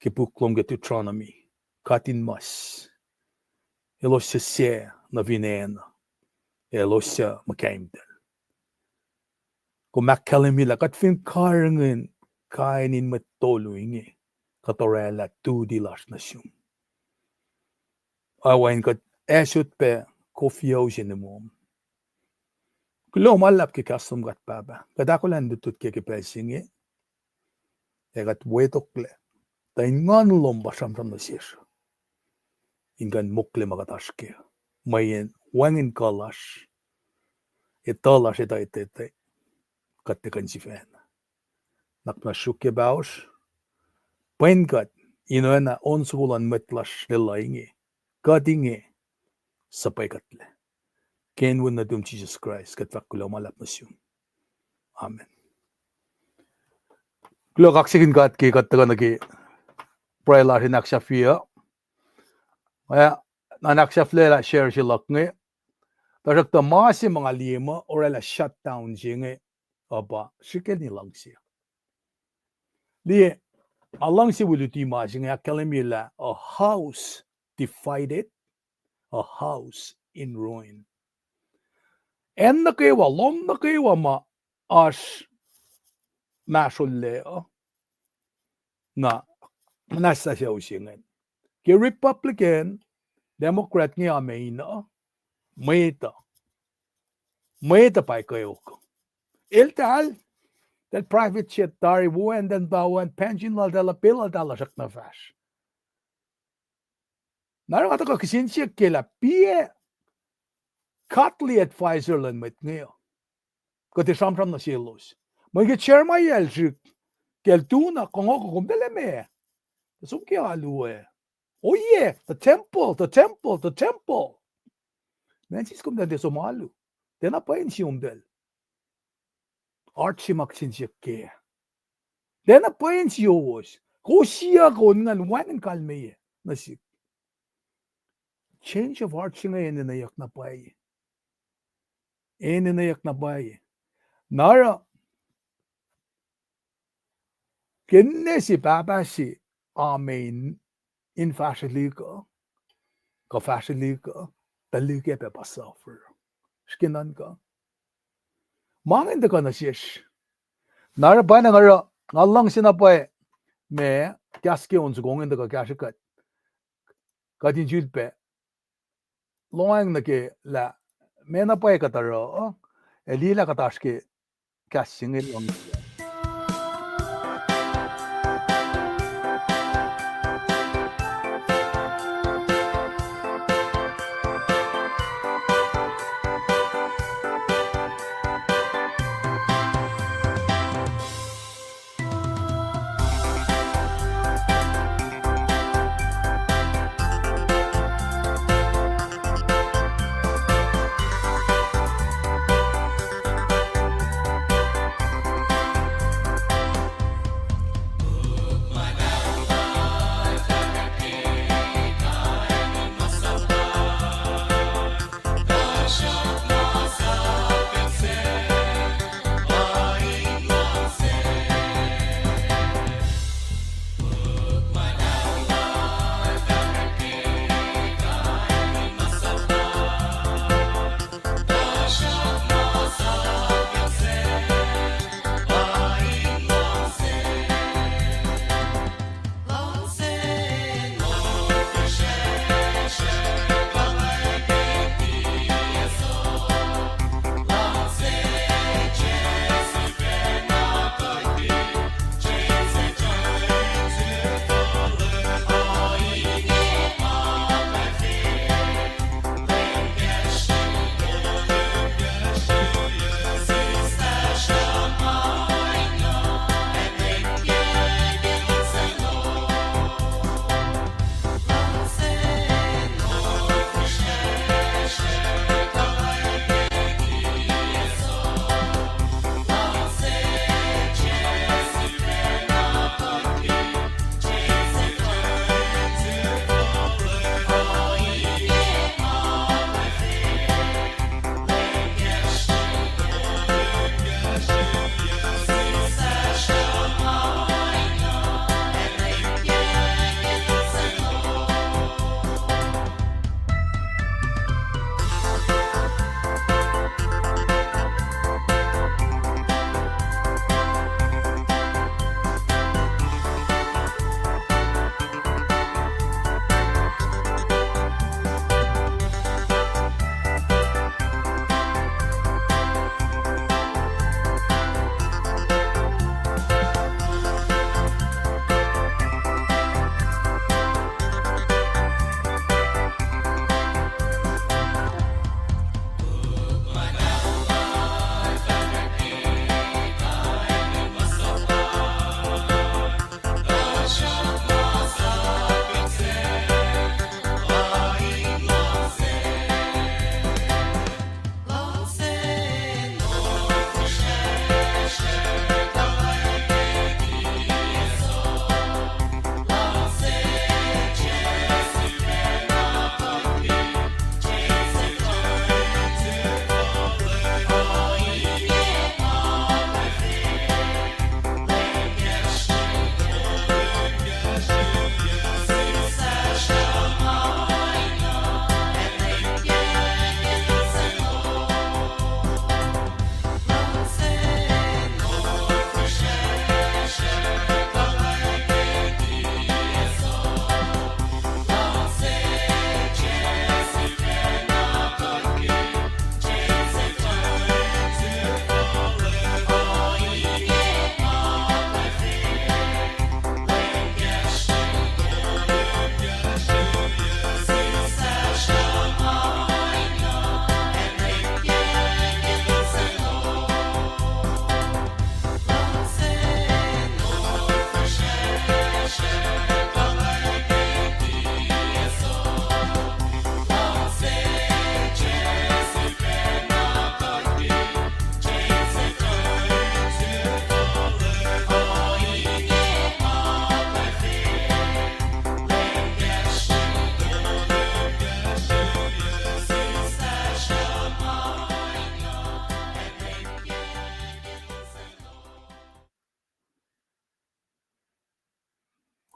Kipuklom get Deuteronomy. Katin mas. Elos se na vinena. Elos makaimdel. Kumakalemi la kat fin karangan kainin matoluingi. Katorela tu dilas nasyum. Awain kat esut pe kofiosin mo. Kulo malap ki kasum gat baba. Kadakulan dutut ki pesingi. Egat wetokle. Ta ingan lomba samsam na sesr. Ingan mukle magataske. Mayen wangin kalas. Etalas etaitetei. Kattekan sifen. Nakna shukke baus. Painkat. Inoena onsulan metlas lelaingi. Kadingi. Sapay katle. Kenwin na dum Jesus Christ. Katwak kulo malap na siyum. Amen. Kulo kaksikin kat ki kattakan nagi pray la hinaksya fiya. Kaya naksya flela share silak ngi. Tasak ta masi mga lima orela shutdown siya ngi. Aba, sikel nilang siya. Di, alang si wuluti masi nga kalimila a house divided, a house in ruin. En na kaywa, long na kaywa ma as masuleo na nasa siya usingan. Ki Republican, Democrat nga amena, meta pa kayo ko. Iltal, del private jet dari wuan den bawan pension la della pila dalla sak na fash. Naro kata ko kisinsiya kila pie Katli advisor lan met ngayon. Kati samsam na silos. Mga chairman yelzik. Kel tuna kung ako kumbele me. Tasum kya aluwe. Oh yeah, the temple. Mensis kum dante somalu. Tena pa in si umdel. Archie maksin siya kaya. Tena pa in si yowos. Ko siya ko ngan wanan kalmeye. Nasik. Change of heart siya ngayon nayak na pa eh. Nayak na pa eh. Nara. Kenne si papa si amen in fashion ka fashion talike pe pa suffer. Skinan ka. Mangin ka na siyesh. Nara pa na ngara ngalang sinapay me kaske ons gongin ka kashikat. Kadin julpe. Loang na ke la me na pa kataro elila katashke kasingil on.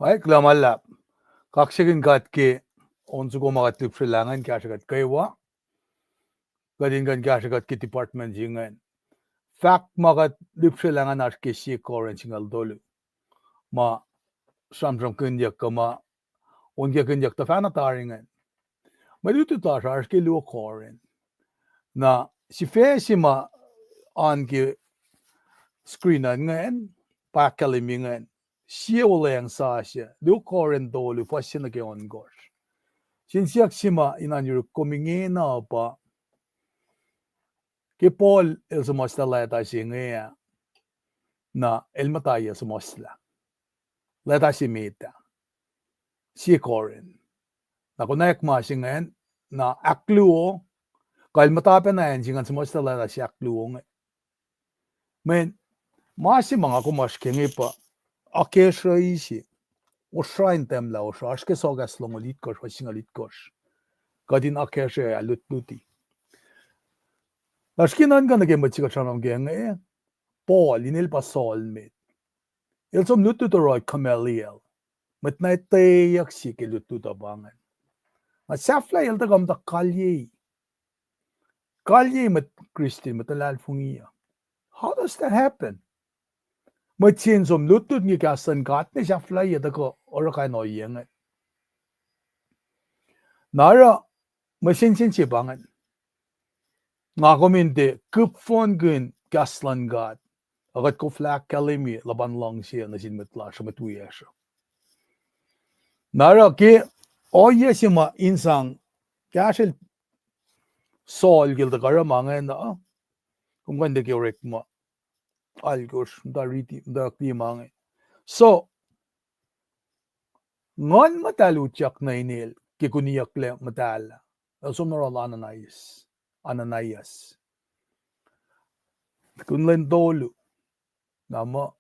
Ay klamalap. Kaksigin gat ke onsu ko magat lipsilangan kasyagat kaywa. Gadingan kasyagat ki department jingan. Fact magat lipsilangan as ke si Corinth singal dolu. Ma samsam kunjak kama onge kunjak ta fana taringan. Ma dutu ta as ke lu Corinth. Na si fesima an ke screenan ngan pakalimingan. Si wuleang sasya. Lu Corinth dolu pasina ke on gosh. Sinsiak sima inanjur komingena pa que Paul el somosla leta singea na el mataya somosla leta simita si Corinth na kunayak masingen na akluo kal matape na yan singan somosla leta si akluo nge men masi mga kumaskengi pa akesha isi o shrine temla o aske sogas longolit kosh o singalit kosh kadin akesha ya lutluti Lashkinan ka naging chanam genge Paul inil pa solmit il som lutu to roy kameliel met na tayak si ke lutu to bangan at safla il ta gam ta kalye met Christian met lal fungia how does that happen met chen som lutu ni ka san gat ne safla ya ta ko or ka no yeng nara mesin chen chi bangan nga kominte kup phone gun gaslan gat agat ko flak kalimi laban long siya na sin metla sa metuya siya nara ke oye sima insang kasil sol gil da kara mga na kung ganda ke rek mo algos da riti da kli mga so ngon matalu chak na inil ke kuniyak le matala so moral ananayas kunlen dolu nama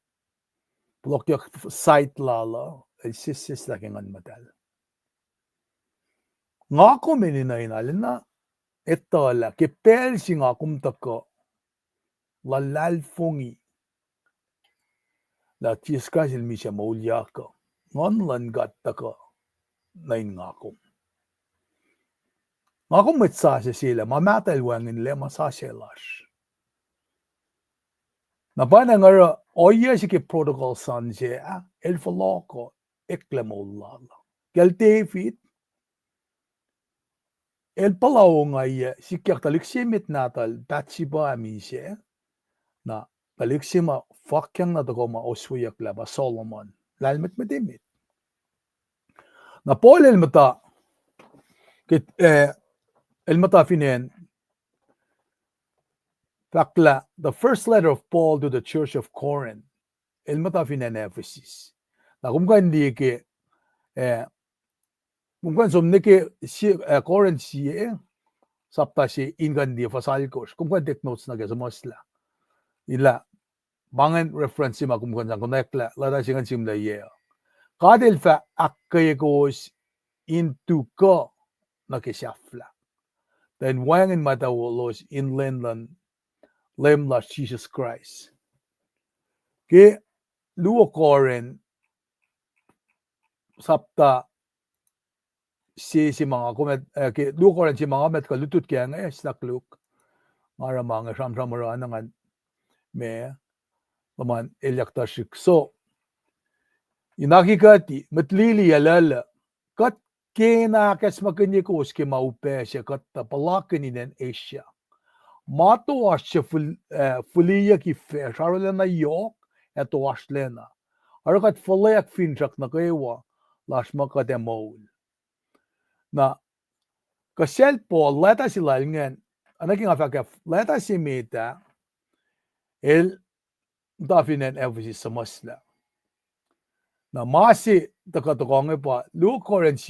blokyak site lala sis la kengan matal nga ko menina inalin na etala ke pel singa kum tako lalal fungi la tiska sil mi siya moul yaka ngon lan gat tako nain nga ko metsa sila mamatal wangin le masaselash na bana ngara oye si ke protocol san siya el faloko ekle moulala kel David el palaw nga si kyak taliksimit natal Batsiba mi siya na taliksima fakyang na dagoma oswiyak laba Solomon lalmet medimit na Paul el mata finen fakla the first letter of Paul to the church of Corinth el mata finen Ephesus na kumkan di ke kumkan somne ke si Corinth siya sapta si ingan di fasalkos kumkan take notes na ke somosla ila bangan reference si makumkan sa konekla lada singan simla yeah kadel fa akkayekos into ko nakisafla then wangin matawolos in Lenland lemla Jesus Christ ke luo Corinth sapta si mga kumet ke luo Corinth si mga met ka lutut kaya nga snakluk mara mga samsamara anangan me naman elektrasik so inakikati matlili yalala kat kena kes makinikos ke maupesya kat palakinin Asia mato asya fuliya ki fe sharolena yok eto aslena arakat falayak finchak na kaywa lasma kate moul na kasel po leta sila ngen anaking afakaf leta si meta el dafinen Ephesus sa masla na masi takatokong pa Luke Corinth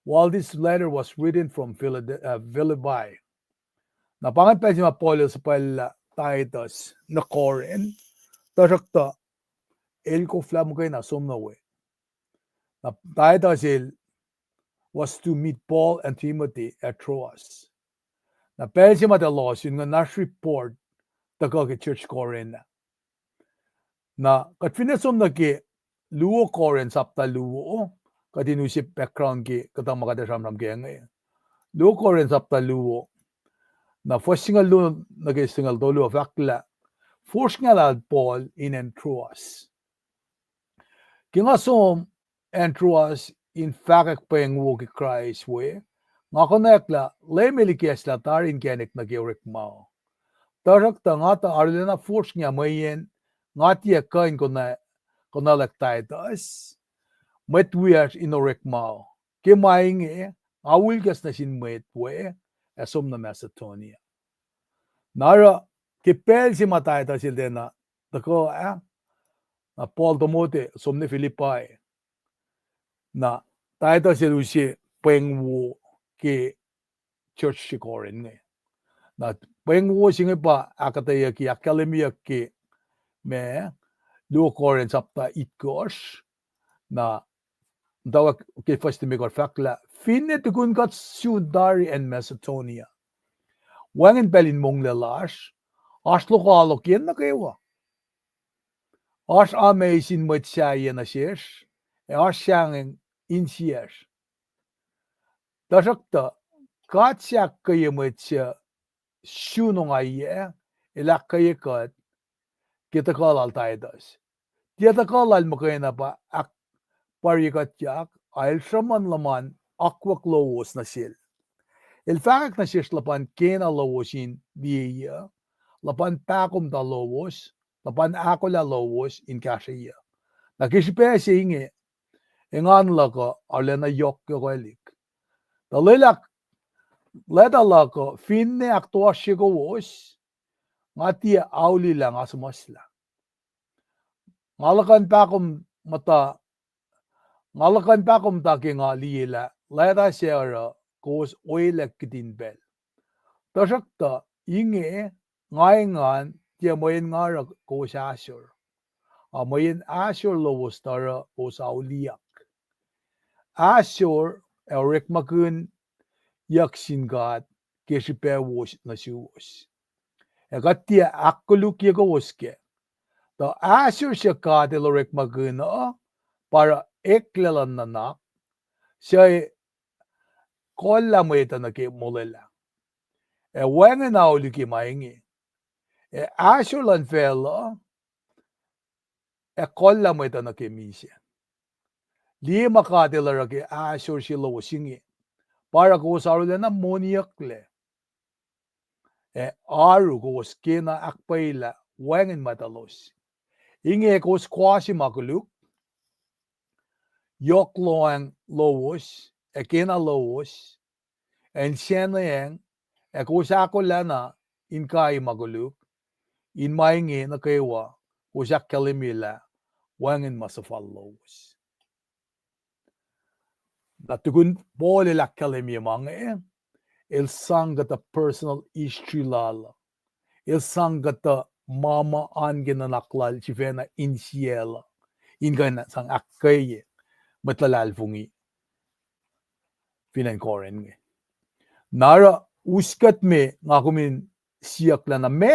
while this letter was written from Philippi na pangat pa siya Paul sa pala Titus na Corinth tarakta el ko flam kayo na sumnawe na Titus was to meet Paul and Timothy at Troas na pwede siya matalos yung nga nash report taga ke Church Corinth na katfinasum na ki luo Corinth sapta luo kadin usip background ki katang makata samram ke ngay luo Corinth sapta luo na forsingal lu nagisingal do luo fakla forsingal al Paul in entruas kinga som entruas in fakak peng wo ki Christ we nga konekla lemelikias la tarin kenek na gerik mao tarak ta nga ta arlena forsinga mayen nga tia kain kona lektaitas met wias in orek mao ke mainge awil gas na sin met we asom na Macedonia nara ke pel si mataita sil dena dako na Paul tomote somne Philippi na taita sil usi pengwo ke church si Corinth ne na pengwo singe pa akataya ki academia ke me luo Corinth sapta itkos na dawa ke fastimikor fakla finne tukun kat Sudari and Macedonia wangen pelin mong lelash aslo kalo kien na kewa as amazing met saye na shesh as shangen in shesh dasakta katsak kaye met shunong aye elak kaye kat kita kalal taidas kita kalal makayna pa ak parikat yak ayl shaman laman akwak lowos na sil el fakak na shesh lapan kena lowosin diya lapan pakum da lowos lapan akola lowos in kashiya nakishipe singe engan lako alena yok yolik da lelak leda lako finne aktua shigos ngati auli lang asmasla ngalakan pakum ta kinga liela leda shera kos oilek kitin bel tasakta inge ngaingan tia moyen ngara ko sesr moyen asur lowos tara o sauliak asur erek makun yaksin gat keshipe wos na siwos egatia akuluk yego woske the asur shakat elorek makun para eklalan nanak siya kolla moeta na ke molela wangen auliki maingi asur lan fela kolla moeta na ke misa lima katelara ke asur sila wosingi para ko sarule na moniakle aru ko skena akpaila wangen matalos inge ko squashi makuluk yok loang lowos ekena lowos en sienayang ko sakolana in kai makuluk in mainge na kewa ko kalimila wangen masafal lowos natukun pole la kalimia mange el sangata personal history lala el sangata mama angena naklal chivena insiela ingana sang akaye matlalal fungi finan koren nge nara uskat me ngakumin siyak na me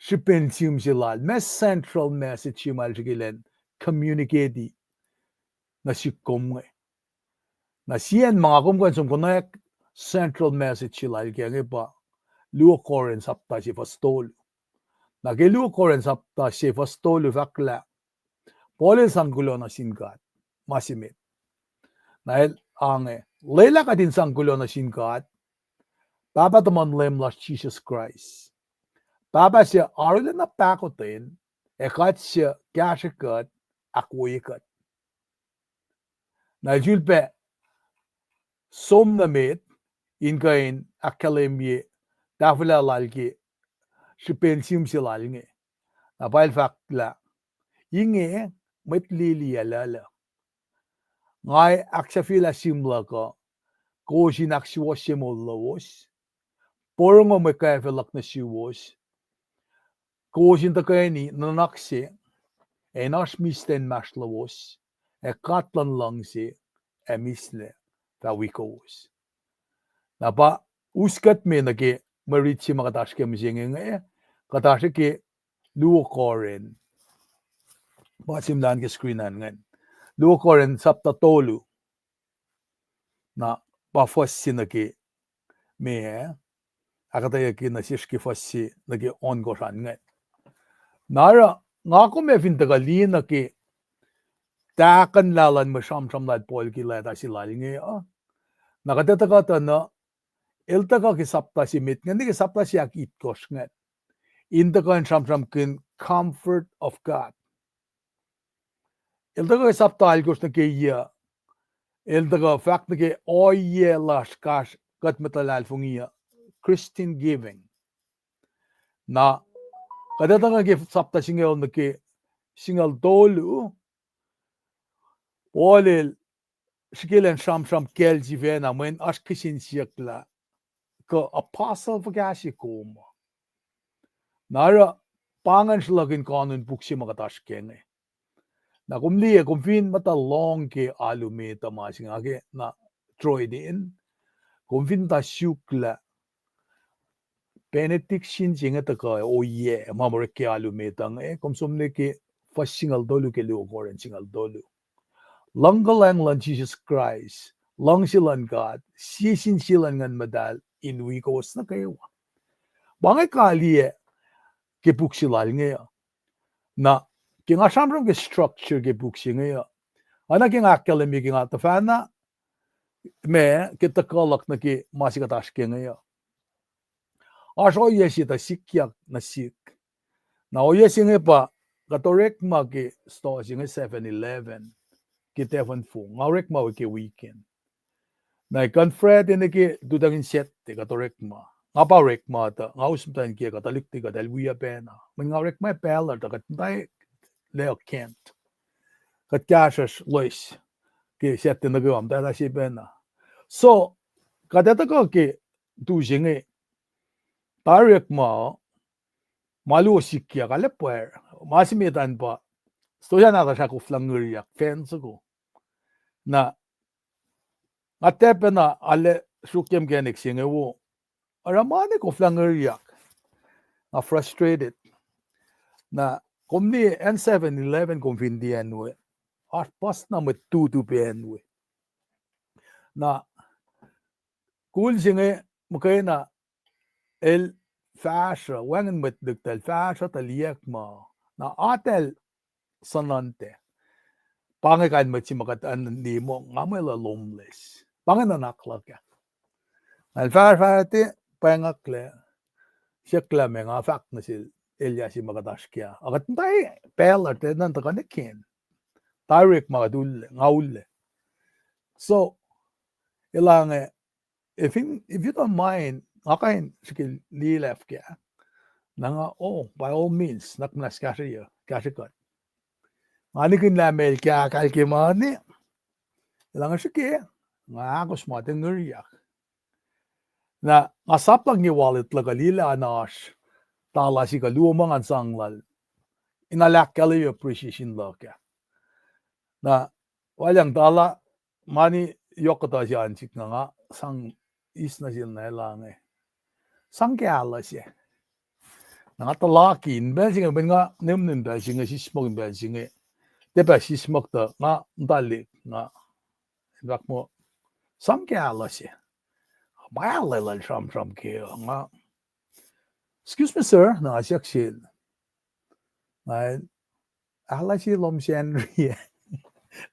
shipen sim silal me central message chimal chigilen communicate na sikom nge na sien mga kumkan sum konek central message silal kaya pa luo koren sapta si fastol na ke luo koren sapta si fastol fakla pole sanggulo na sinkat masimit na ange lela katin sanggulo na sinkat Papa teman lemlas Jesus Christ Papa siya arule na pakotin ekat siya kashikat akwikat na julpe som na mit in kain akalemye tafla lalki shipen sim silalnge na pail fakla inge met lili alala ngai aksafila simla ko sinaksiwas si mollawos porongo me kafelak na siwas ko sintakayni nanaksi enas misten maslawos katlan langsi misle tawikos napa uskat me nage maritsi makataske msingenge katashike luo koren simla ke screenan ngan lu Corinth sapta tolu na ba fossi na ke me agata ke na siski fossi na ke on go ran ngan nara nga ko me fin taga li na ke ta kan lalan ma sham la pol ki la da si la nge nakata taga ta na el taga ke sapta si mit ngan ke sapta si ak it kos ngan in the kan sham kin comfort of God el taga ke sapta al kos na ke ya el taga fact na ke oye las kas kat metal al fungia Christian giving na kada taga ke sapta singel na ke singal dolu olel skillen sham kel jivena men as kisin siakla ko apostle vagashi koma nara pangan slagin kanun buksi magatas kenge na kumli kumfin mata long ke alume tamasing age na troy din kumfin ta shukla benediction jinga ta ka oye mamore ke alume tang kumsumne ke fasingal dolu ke lu goren singal dolu Langgalang lan Jesus Christ, lang silan God, sisin silan ngan madal, inui ko was na kayo. Bangay kaliye, kipuk silal ngayon. Na, kinga samrong ke structure kipuk si ngayon. Ana kinga kalemi kinga tafana, me, kita kalak na ki masikatas ki ngayon. Aso yesi ta sikyak na sik. Na o yesi ngayon pa, katorek ma ki store si ngayon 7-Eleven. Kitefan fu ngawrek ma ke weekend na kan fred in ke dudagin set te katorek ma ngapa rek ma ta ngaus tan ke katalik te kadal wiya pena man ngawrek ma peller ta katay leo kent kat kashas lois ke set te nagam ta si pena so kadata ko ke du jinge tarek ma malu sikya kale puer masimitan pa stoya na ta ko flanguriak fence ko na atepe na ale sukem genik singe wo aramane ko flangeriak na frustrated na komni N7-11 konfindian we at pas na met 2 pn we na kul singe makaina el fasha wangen met diktel fasha taliak ma na atel sanante pangakan met si makatan ni mo ngamela lomless pangan na naklaka al fasha pangakle siakla me nga fak na sil elya si makadaskia agat tay peller te nan ta ken direct magadul ngaulle so ilang if you don't mind akain sikil lilef kya nanga by all means naknas kasya kasya ani kin la mel kya kalke mani ilang sikye nga ko smaten nguriyak na asapag ni wallet lagalila anash tala si ka lumang ang sanglal inalak kali appreciation laka na walang tala mani yokota si ansik nga sang is na sil na lang sang kya la siya nga talakin ben singa ben nga nemnen ben singa si smog ben singa deba si smog ta nga dali nga dak mo sang kya la siya bayala la sham ke nga excuse me sir na siya sil na ala si lom sian ri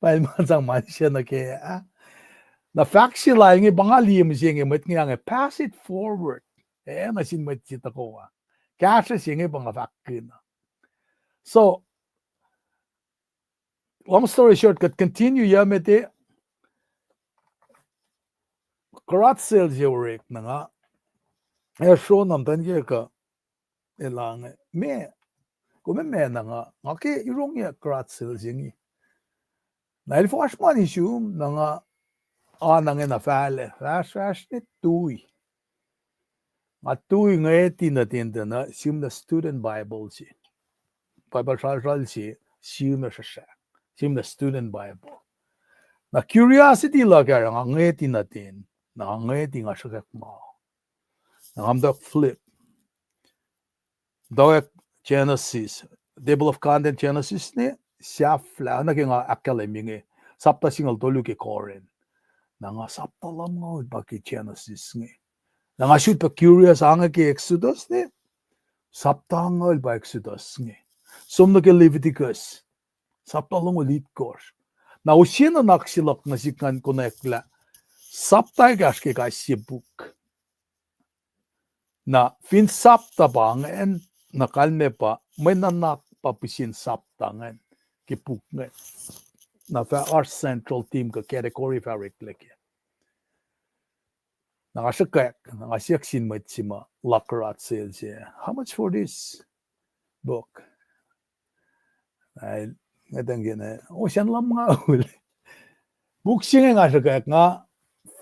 pai man sang man siya na ke na fact sila ngi bangali mo siya ngi met nga pass it forward na sin met sita ko kasha siya ngi banga fact na so long story short kat continue ya mete karat sales yorek na nga show nam tan ye ka elang me kume me na nga ke irong ya karat sales ngi na il faut man issue na nga anang na fale fast ni tui matui ngeti na tinda na simla student bible si bible trial si simla student bible na curiosity la ka nga ngeti na tin na ngeti nga shakak ma na amda flip do Genesis table of content Genesis ni siafla na kinga akaleming sapta singal tolu ke Corinth na nga sapta lam nga baki Genesis nge na nga shoot pa curious anga ke Exodus ne sapta nga ba Exodus nge somno ke Leviticus sapta lam ulit kors na usina naksilak na sikan konekla sapta gaske ka sibuk na fin sapta bangen na kalme pa may nanak papisin saptangan kipuk nga na fa our central team ka category fabric like na asakak na asyaksin maitsima lakarat sales how much for this book ay ngadang o siyan lam nga uli book siya nga asakak nga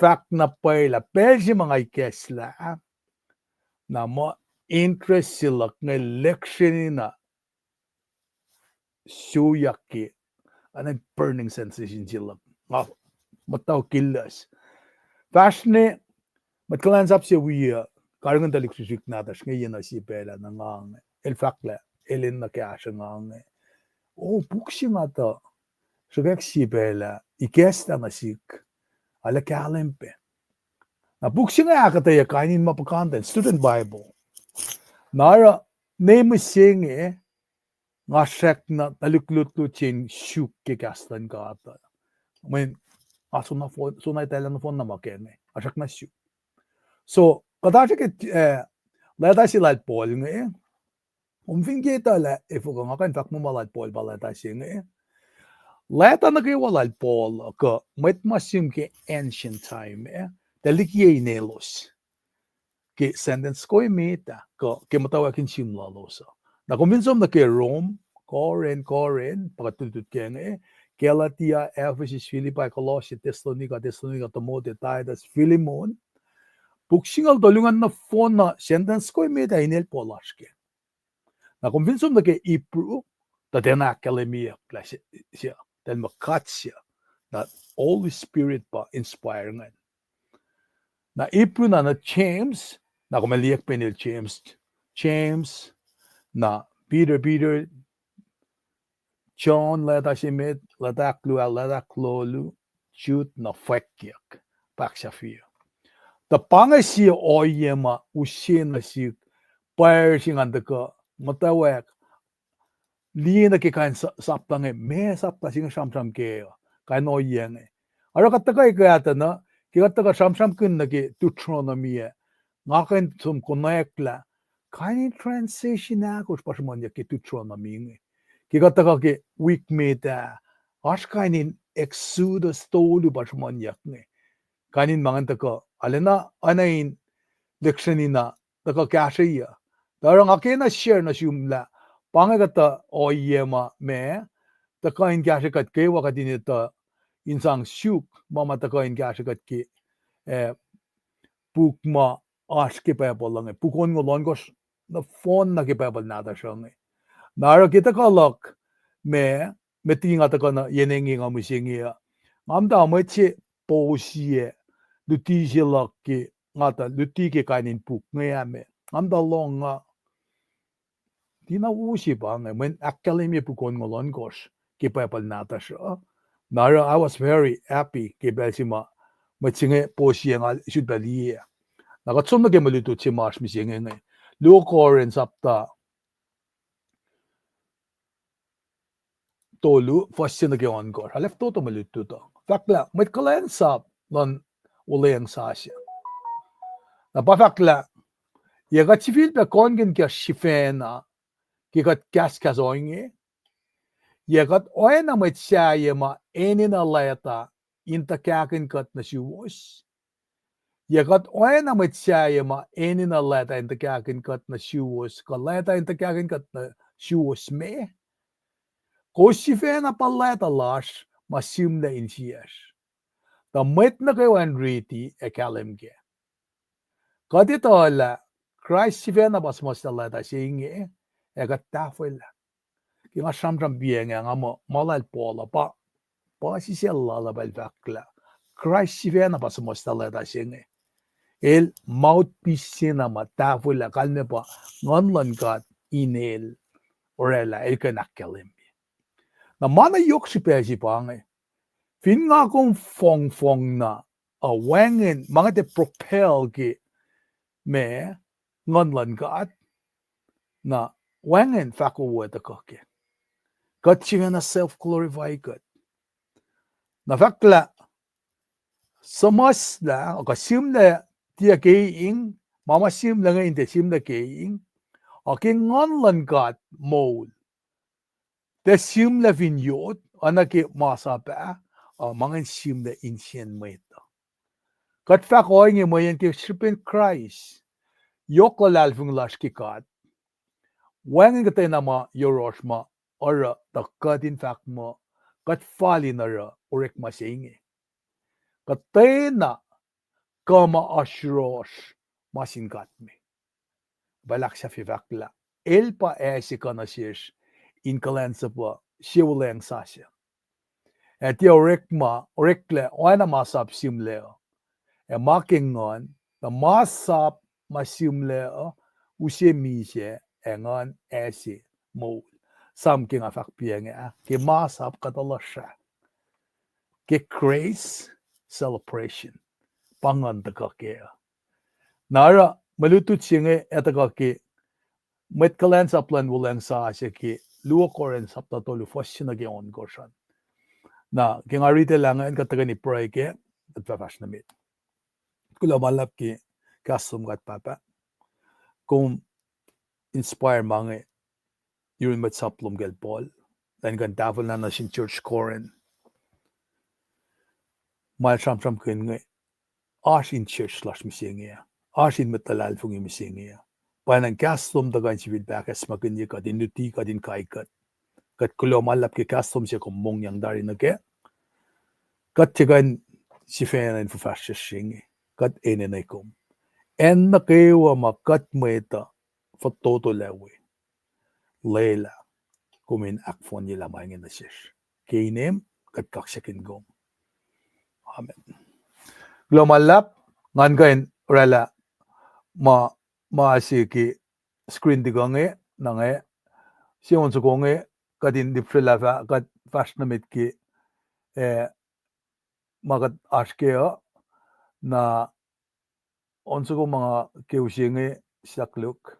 fact na pala persi mga ikesla na mo interest sila nga leksyon na suyaki anong burning sensation sila nga mataw kilas fasne matkalan siya wiya karang dalik susik natas ngayon na si pela nangang el fakla elin na kaya siya ngang buksi nga to so kaya si pela ikesta na sik ala kalimpe na buksi nga akataya kainin mapakantan student bible nara name sing nga shek na taluklutlutin shuk ke kastan ka ata men aso na phone so na tala na phone na makene ashak na shuk so kada ke lada si lat pol nga finge la ifo nga kan fak mo malat pol balata si nga lata na kay walal pol ka met masim ke ancient time dalikie nelos ke sentence ko imita ka ke matawakin simla losa na kuminsom na ke Rome, Corinth, pakatutut kaya Galatia, Ephesus, Philippi, Colossae, Thessalonica, Timothy, Titus, Philemon, buksingal dolungan na phone na sentence ko imita inel polaske. Na kuminsom na ke Hebrew, da dena akademia klase siya, den makatsia, na Holy Spirit pa inspiring. Na Hebrew na James, na kumaliyak pinil James, na Peter, John, leta simit, leta klolu, Jude, na fekyak, paksafia. The pangasi oyema usin na si parsing anda ka matawak liin na kikain saptang me sapta sing samsam ke kain oyeng ara katakay kaya na kikataka samsam kun na ki Deuteronomy ngakan sum konekla kain transition ako pasmonya ki Deuteronomy kikataka ki week meta as kainin Exodus tolu pasmonya kanin mangan taka alena anain leksyanina taka kashiya darang akena share na simla pangagata oyema me taka in kashikat ke wakadinita insang shuk mama taka in kashikat ki pukma aske payapalang pukon ngolon kos na phone na kipayapal nata siyang nara kita kalak me tinga taka na yenengi nga musingiya ngamda amatsi posiye luti silaki ngata luti ke kainin puk ngayame amda long nga tina usi ba nga men akademia pukon ngolon kos ke papal nata siya nara I was very happy ke belsima matsinge posiye nga should baliye nakatsum na ke maluto si mas misinge nga Corinth sapta tolu first na ke on kor halef to maluto to fakla met kalayan sap non wuleang sasya. Napafakla, yagat sivil pa kongen kya shifena, kikat kaskazoinge, yagat oana met sayema enina leta inta kakin kat na siwos, yagat oana met sayema enina leta inta kakin kat na siwos, ka leta inta kakin kat na siwos me, ko shifena pa leta lash, masimla in siyas. The met na kayo ang riti ekalim ke. Kadito la Christ si vena bas mas la da singe tafel. Ki nga samram bien nga mo malal pola pa si sella la bel vakla. Christ si vena bas mas la da singe. El mouthpiece ma tafel la kalme pa ngonlon kat inel orela el kanakalim. na mana yok si pesi pange fin nga kong fong na a wangin mga te propel ki me ngon lan kat na wangin fako weta kake kat siya na self-glorify kat na fakla samas la o ka simla tia keing mama simla nga inte simla keing o ki ngon lan kat moul te simla vinyot ana ki masa pa o mga simla insien mo ito kat fako ngi mo yan ki sripin Christ yok lalal fung lash ki kat wangin ka tayo na ma yorosh ma ora ta katin fak mo kat fali na ra orekla singi kat tayo na kama ashrosh masin kat me balak sa fivakla elpa esi kanasish in kulansupu wuleang sasu et ya orekla oana masap simla e making ngon na masap masimla usie misa engon esi moul samking afak pianga ke masap katalasha ke grace celebration pangan takake nara malutut singe etakake met kulansupu wuleang sasu ki luo Corinth sapta tolu fosina ge on goshan na kingarite langan katagani pray ke at fashnamit kula malap ki kasum gat papa kung inspire mange yun mat saplum gel Paul dan gan davol na nasin church Corinth mal sham kun nge ash in church slash misingia ash in metalal fung misingia panan kasum da gan civil back as magnya ka din nuti ka din kai kat kula malap ki kasum se ko mong yang dari na ke kat tigan si fan in fashion sing kat ene kom en na kewa makat meta fototo lewe lela kumin akfon nila mangin na shish kinem kat kaksakin gom amen glomalap ngan gain rela ma si ki screen digange nange siyon su gonge kadin dipfela fa kat fashnamit ki magat ashkeo na onso ko mga keusinge sakluk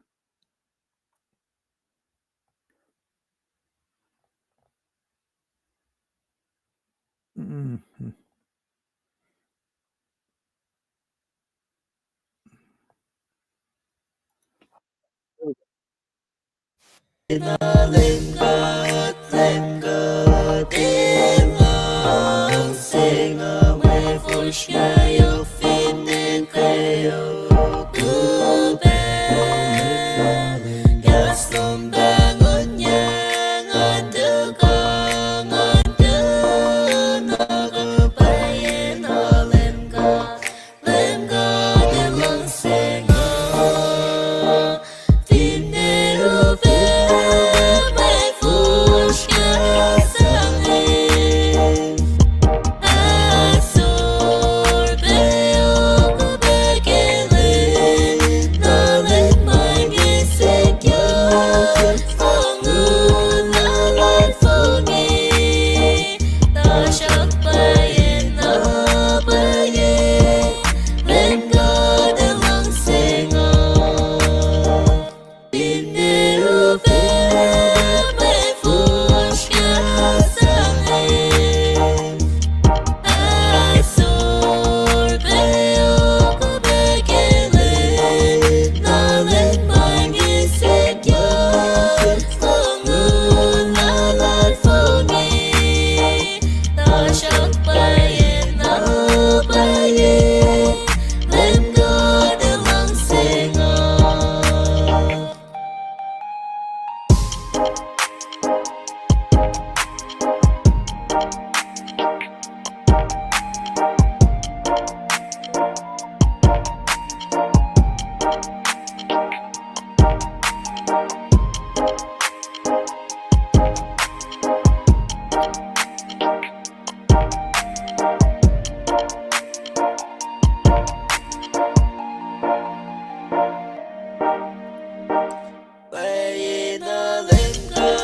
Playing the lingo.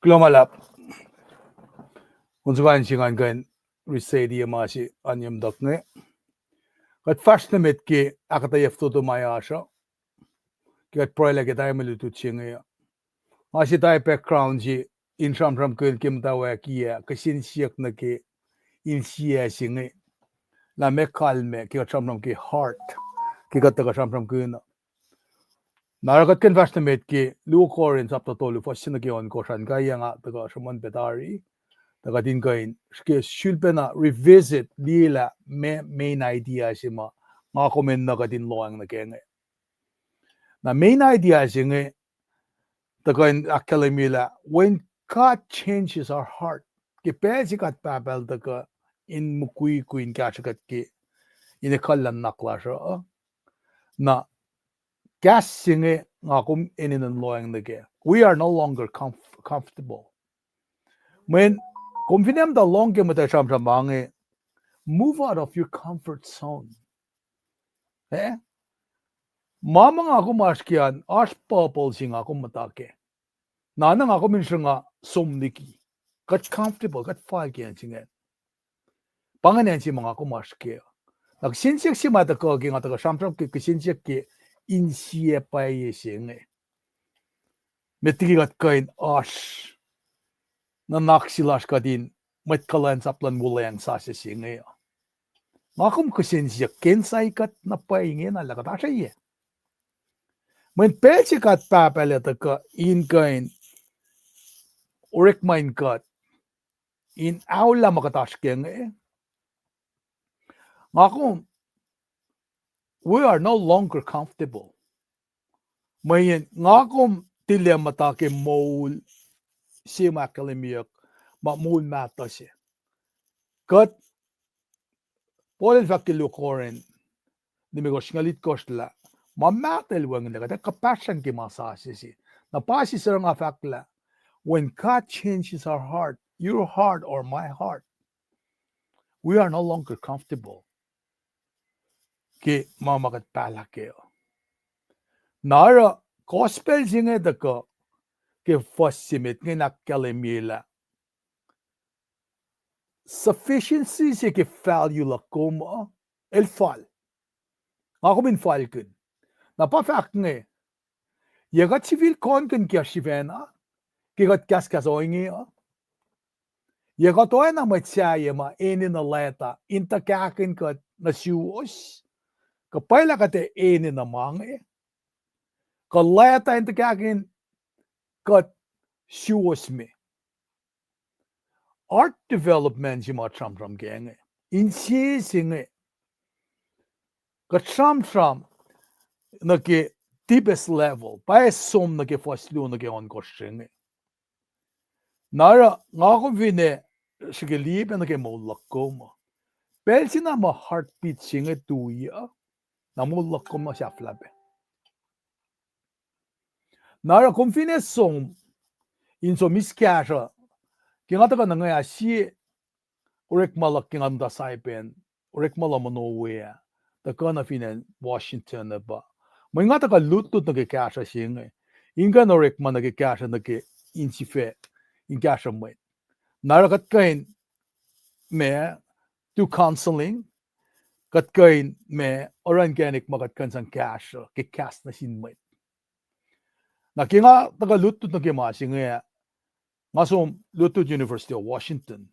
Glomalap. Unzugan singan gan resedi masi anyam dokne. Kat fashnamet ki akata yefto to mayasha. Kat proila ke tayo malutu chinga. Masi tayo background ji in sham kun kim tawa kiya kasin siyak na ki in siya singa. La me kalme ki sham ki heart. Ki kat ta sham kun. Narakat kan fashnamet ki lu Corinth up to tolu fasina ki on koshan kaya nga ta shaman betari. Daga din kain ske shulpena revisit lila main idea sima nga komen na kadin loang na kenge na main idea singe daga akalamila when God changes our heart ke pesikat papel daga in mukui kuin kashakat ki in kallan nakla sha na gas singe nga kom inin loang na ke we are no longer comfortable when confident the long game with the move out of your comfort zone. Eh? Mama nga ako maskian, as purple sing ako matake. Nana nga ako minsan nga somniki. Kat comfortable, kat file kiyan singen. Panganan si mga ako maskian. Nagsinsik si matakagi nga taga samsam ki kisinsik ki insiye pa yesing eh. Metigi kat kain as. Na naksilas ka din, mat kalan saplan wuleang sasising eh. Makum kusinsiya kensay kat na paingin ala kat asya. Men pelsi kat papel ata ka in kain orekla kat in aula makataskeng eh. Makum we are no longer comfortable. Mayin ngakum dilemma ke moul sima kalimiyak ma moul matase. Kat Paul fakilu Corinth ni me gosngalit kostla ma matel wang na kat kapasyan ki masasi si. Na pasi sir nga fakla when God changes our heart, your heart or my heart, we are no longer comfortable. Ki mamakat pala kayo. Nara gospel singe dako ki fasimit ng nakalimila. Sufficiency si ki value la kuma el fal. Ako min fal kun. Napafak nga yagat civil kon kun kya shivena kigat kas oingi yagat oana matsaya ma eni na leta inta kakin kat na siwos kapayla kate eni na mange kaleta inta kakin kat siwos me art development si ma tram genge insi singe kat tram na ke deepest level pa som na ke faslu na ke on koshenge nara ngako vine sige libe na ke moul lakoma pelsi na ma heartbeat singe tuya na moul lakoma siya flabe nara confine som in so miskasha kinga ta na nga si orekla lak kinga da saipen orekla mo nowhere ta kana fine Washington ba mo nga ta ka lutut na ke kasha singe inga no orekla na ke kasha na ke insife in kasha mo narakat kain me do counseling kat kain me organic makat kan sang kasha ke kas na sinmo na kinga taga lutut na ke masinge masom lutut University of Washington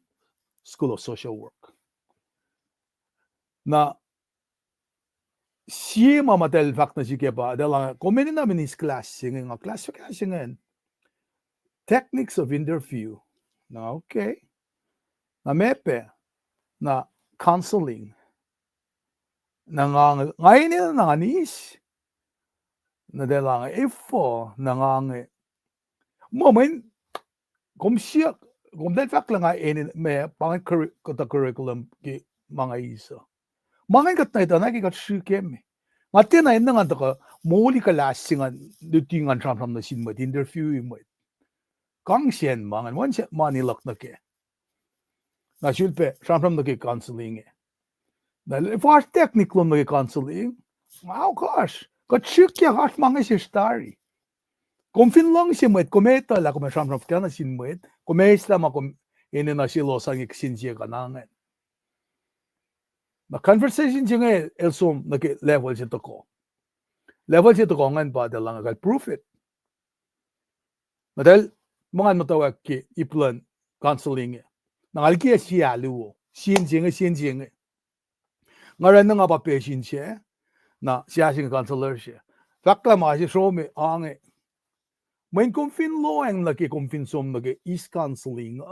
School of Social Work na si mamatel fak na si kepa dala komeni na minis class singe nga classification techniques of interview na okay na mepe na counseling na ngayon na nganis na dala nga ifo na nga moment kumsiyak kumdel fak lang ngayon me pang curriculum ki mga isa mga kat na ito nakikat sikem ngati na ina nga ka muli ka lasingan dutingan from na sinmo interview mo kang sien mga one manilak na ke na shulpe from na ke counseling na first technical na ke counseling wow gosh kat shikya has mga si story Confin lang si muet, kometa la kome sham kana sin muet, komesta ma kom ene na silo sang iksinje kanangan. Na conversation jinge elsom na ke level jito ko. Level jito ko ngan ba de lang agal proof it. Madal mga matawag ki iplan counseling. Nangal ki siya luo, sin jinge. Ngaran nga ba patient siya na siya sing counselor siya. Fakla ma si show me ange. Main confin loang lagi confin som nage is counseling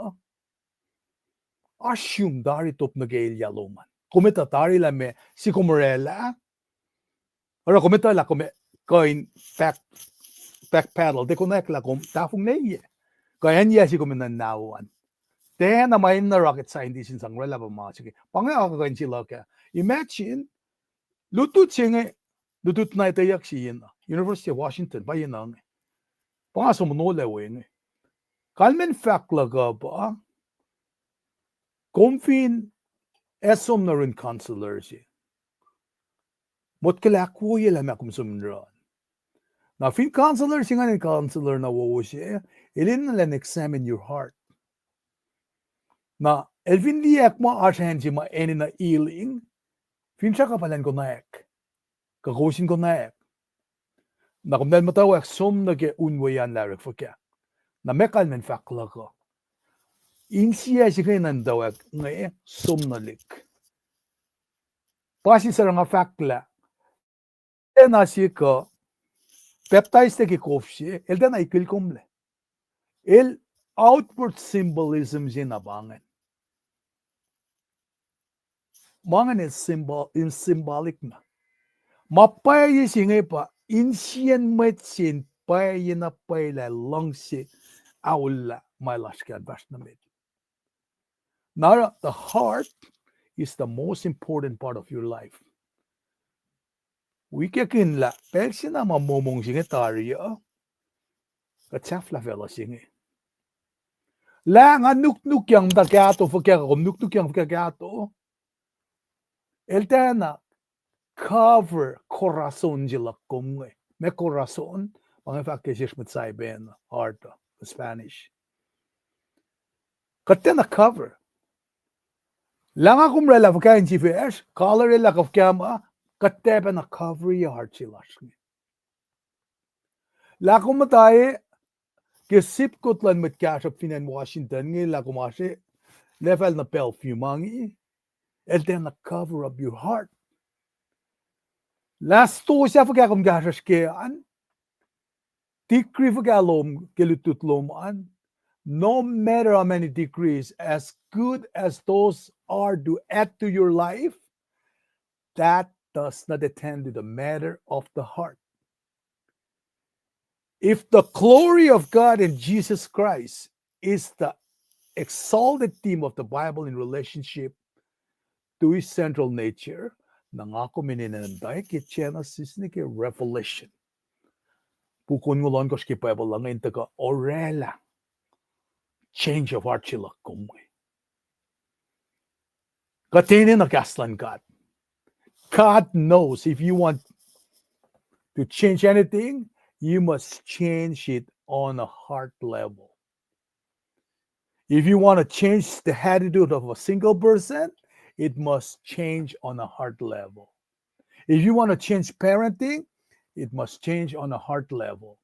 assume dari top nage yaloman. Kometa tari la me si komorela. Ora kometa la kome coin back paddle de connect la kom tafung neye. Kayan ya si komen nawan. Then na main na rocket scientist in sang rela ba ma sige. Pangay ako kain sila ka. Imagine lutut na itayak siya University of Washington ba yun ang pangaso mo nole wing. Kalmen fact laga ba? Confin esom na rin counselor siya. Mot kalakwo yela me akum sumundran. Na fin counselor siya nga counselor na wo siya. Ilin na lang examine your heart. Na elvin diyak mo asyahan siya ma eni na iling. Fin siya kapalan ko naek. Kakusin ko naek. Na kung dahil matawag som nage unwayan larik for kya. Na mekal men fakla ko. Insiya siya kayo nandawag ngayon som nalik. Pasi sa nga fakla. Na siya ko baptized ki kofsi. Elda na ikil kumle. El outward symbolism siya nabangan. Mangan in symbolic na. Mapaya siya ngayon pa. Insyan matsin paya na pala lang si awla malaskan bas na med. Now the heart is the most important part of your life. Wikakin la persi na mamomong singe tarya. Katsafla vela singe. La nga nuk yang dagato fakya kom nuk yang fakyato. Eltana cover corazon jila kumwe. Me corazon, mga fakkesis mit saiben, heart, Spanish. Katena cover. Langa kumrela fakain si vers, color ela kafkama, kateba na cover your heart silashmi. La kumataye, kisip kutlan mit cash of Finan Washington, la kumase, level na perfume mangi, and then cover up your heart. Last to siya fagya kum gasas kean. Decree fagya lom kelutut loman. No matter how many decrees, as good as those are to add to your life, that does not attend to the matter of the heart. If the glory of God in Jesus Christ is the exalted theme of the Bible in relationship to his central nature, nangako mininanday ki Genesis ni ki Revelation. Pukun ngulon ko si Bible lang ngayon taga orekla. Change of heart sila kumwe. Katinin na kaslan God. God knows if you want to change anything, you must change it on a heart level. If you want to change the attitude of a single person, it must change on a heart level. If you want to change parenting, it must change on a heart level.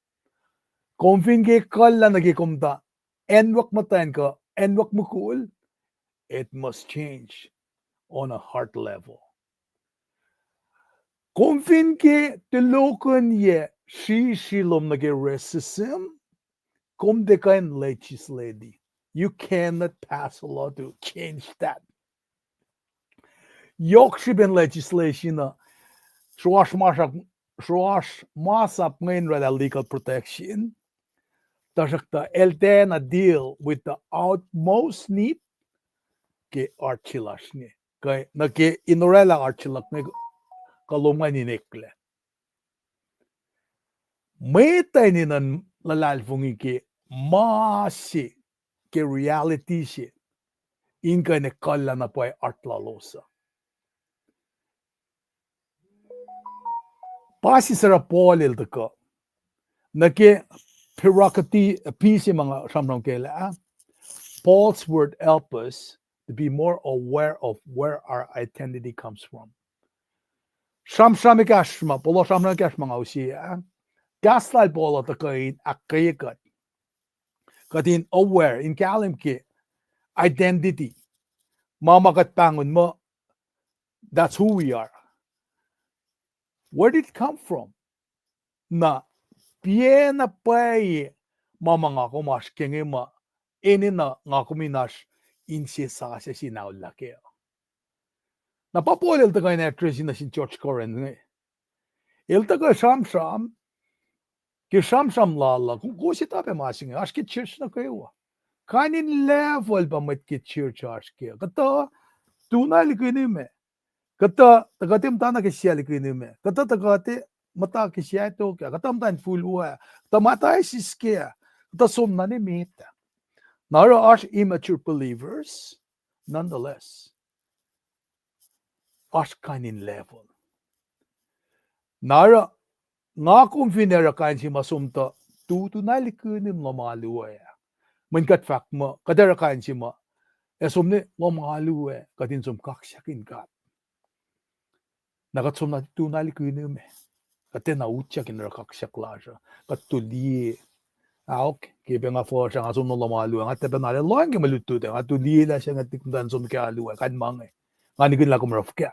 Confin ke kala nagikumta, enwak matayan ka, enwak mukul, it must change on a heart level. Confin ke telokan ye, shilom nagi racism, kum de kain legislate. You cannot pass a law to change that. Yokshibin legislation shwash masap ngayon legal protection. Tasakta eltena deal with the outmost need ke archilash ni. Kay nake inorela archilak ni kalumay ni nekle. May tayo ni nan lalalfungi ke masi ke reality si inka ne kala na po ay artlalosa. Pasi sa rapolil ko, nake prerogative piece mga samrong kela. Paul's word help us to be more aware of where our identity comes from. Samsami kashma, polo samrang kashma ngausia. Gaslal polo takain akayakat. Katin aware in kalim ki identity. Mamakat pangun mo. That's who we are. Where did it come from? Na piena pai mama nga ko mas kenge ma ene na nga kuminas insi sa sinaw laki. Napapolil ta kay na actress na si George Corinth nga. Il ta kay sam ki sam lala kung kusi tape masing aski church na kayo. Kanin level ba met ki church aski. Kata tunay likini me. Kata tagatim tana ki siya likini me. Kata tagati mata ki siya to kya. Kata mtan full wa. Tamata is kya. Kata somna ni meta. Nara as immature believers, nonetheless, as kanin level. Nara nga kung finera kain si masumta tunay likunim lo maluwa ya. Menkat fak mo kadera kain si ma. Esomne lo maluwa katin sum kaksyakin kat. Nakatsum na tunay likunim eh. Katin na utyakin ra kaksyaklaja. Katuli aok kibe nga for siya nga sum no lo maluwa. Nga tepe na lo ang maluto de. Nga tuli la siya nga tikdan sum kya aluwa kan mange. Nga nikin la kumraf kya.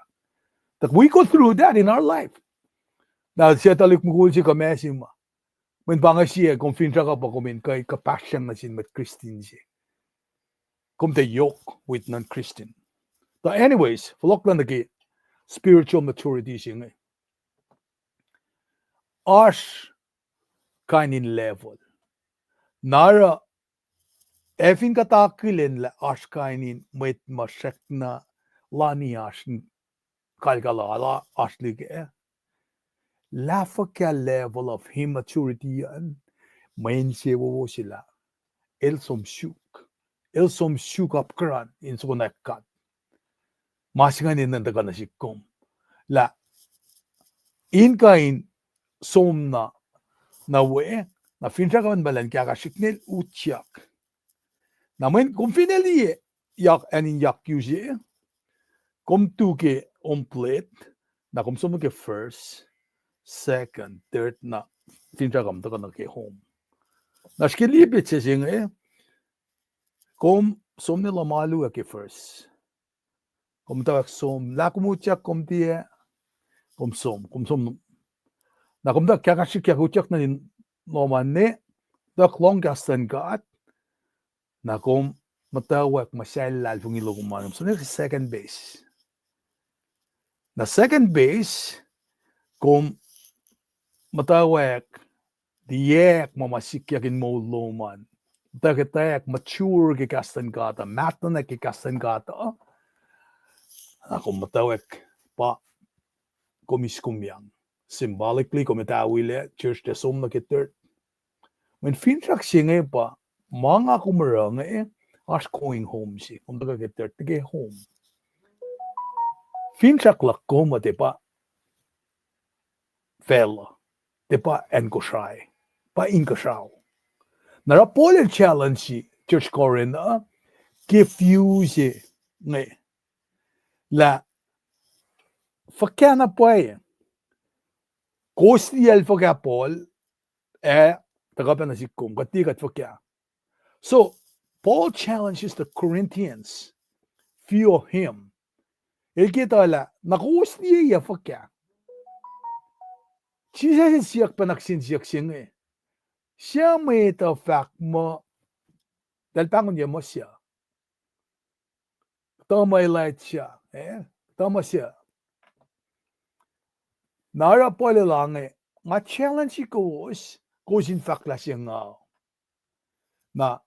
That we go through that in our life. Now, siya talik mukul si kamesi ma. When banga siya, kung finra ka pa kumin, kay kapasyan na sin met Christian siya. Kung te yoke with non-Christian. But anyways, fulok lang nagi, spiritual maturity siya nga. As kainin level. Nara, efin katakilin la as kainin met masek na lanias kalkalala aslig Lafaka level of immaturity yan, main siya sila. El som syuk apkran in sunakat. Masingan in nanda ka na sikom. La, in kain som na we, na finra ka man balan kaya ka siknil utyak. Namin, kung finali yak anin yak yusi, kum tuke plate, na kum som ke first, second, third na finra kam to ka na ke home. Naskilipit siya siya kom som nila malu ke first. Kom tawak som lakumutyak kom tiye kom som na kom tak kakasik yakutyak na noman ne tak long gastan gat na kom matawak masyal lal fungilo kumanam so next second base. Na second base kom matawak diek mamasik yakin moul loman. Tagetek mature ke kastan gata, matna ke kastan gata. Ako matawek pa komiskumyang. Symbolically komitawile church de som na kitert. When finrak singe pa mga kumarang as going home si. Kung taga kitert tige home. Finrak lakko mate pa fella. Te pa enkoshay. Pa inkoshaw. Narapole challenge si Church Corinth confuse ngay la fakana pa kostiel faka Paul tagapan na si kum katikat faka. So Paul challenges the Corinthians fear him. El kita la nakustiya faka. Siya panaksin siya singe. Siya may ito fact mo dahil pangon niya mo siya. Tama light siya. Tama siya. Nara po lang nga challenge ko in fact la siya nga. Na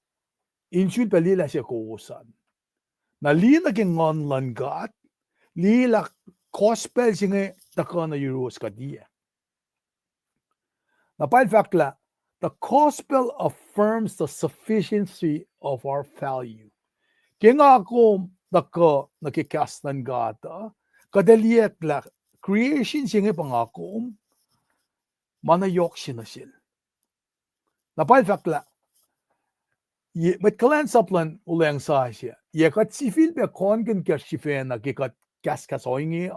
insun palila siya kuusan. Na lila keng ngon gat, lila gospel siya nga taka na euros ka diya. Na pa fact la, the gospel affirms the sufficiency of our value. Kaya nga ako nakikastan gata, kadaliet la, creation siya nga pangako, manayok siya na siya. Napal fakla. Met kalansaplan wuleang sasia. Kat sifil be kongen kershifena kat kaskasoingi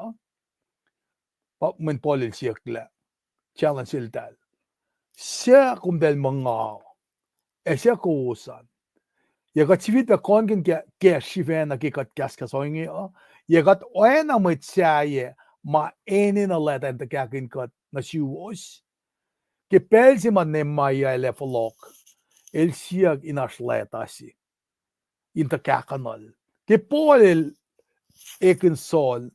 men polil cirkla. Challenge siltal. Siya kumdel mangaw. Siya kuusan. Kat sifil be kongen kershifena kat kaskasoingi kat oana met siya ma enin aleta enta kakin kat na siwos. Kepel si man nemaya lefolok. El siag inasletasi. Inta kakanal. Kepolil ekin sol.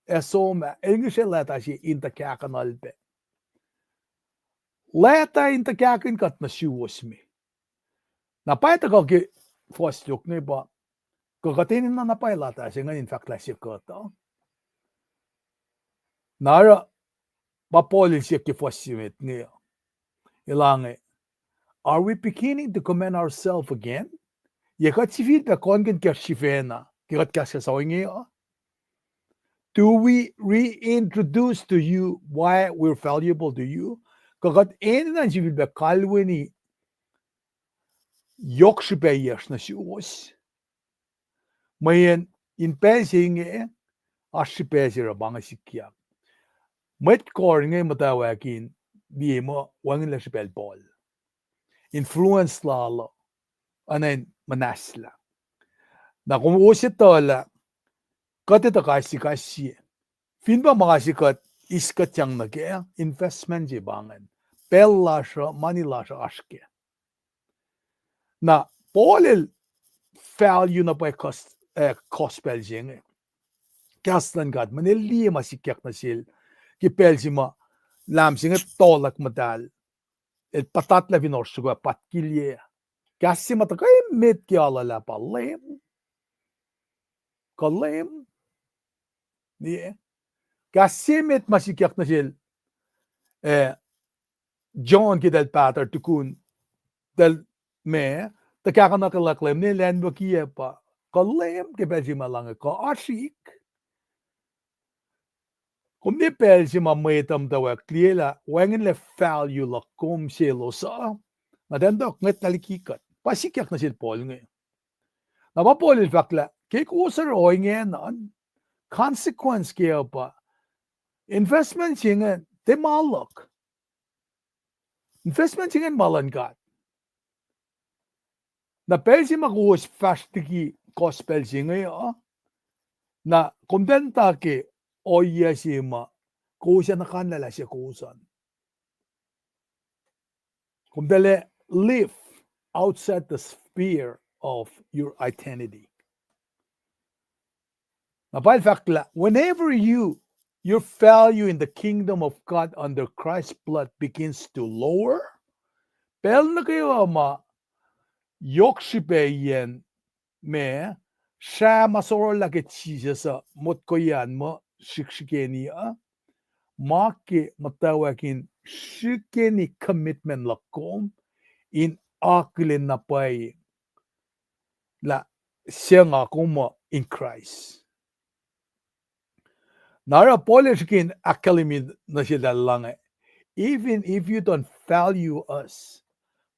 Esoma. Englische letasi inta kakanal be. Leta inta kakin kat na siwosmi. Napaita ko ki fostuk ni ba. Kakatinin na napailata siya ngayon faklasya kata. Nara papolil siya ki fossimit niya. Ilangi. Are we beginning to commend ourselves again? Kat sifil pe kongen kershifena. Kat kaskasoingi Do we reintroduce to you why we're valuable to you? Kakat enan sifil pe kalweni yokshipeyesh na siwos. Mayen in pensinge ashipesira banga sikya. Met koringe matawakin di mo wangin la sipel bol. Influence lalo anen manasla. Na kung usitola katita kasi. Finba makasikat iskat yang nage investment je bangan. Pel lasha money lasha ashke. Na polil value na pa cost pel jenge. Kastan gad manili masikyak na sil ki pel sima lam singa tolak madal. El patat la vinor suga patkilye. Kasi matakay met ki alala pa lem. Kalem. Niye. Kasi met masikyak na sil John ki del pater tukun del me ta kakanakalaklam ni len bakiye pa. Kalem ki pel sima lang ka ashik. Kung ni pel si mamayitam daw kliela, wangin le value la kum silo sa, nadendok nget nalikikat. Pasikyak na sil pol ngayon. Napapolil fakla, kik usar oy ngayon, consequence kaya pa, investment singan, te malak. Investment singan malangat. Na pel si makuwas fastiki kospel singayon, na kumdenta ki, oya sima, kusa na kanala siya kusan. Kumdele, live outside the sphere of your identity. Whenever your value in the kingdom of God under Christ's blood begins to lower, pel na kayo ma, yokshipeyen me, siya masoro lagi Jesus mot ko yan mo, shikshikeni maki matawakin shikeni commitment lakom in akilin na pay la siya nga mo in Christ. Nara polish-kin academy na sila lang even if you don't value us,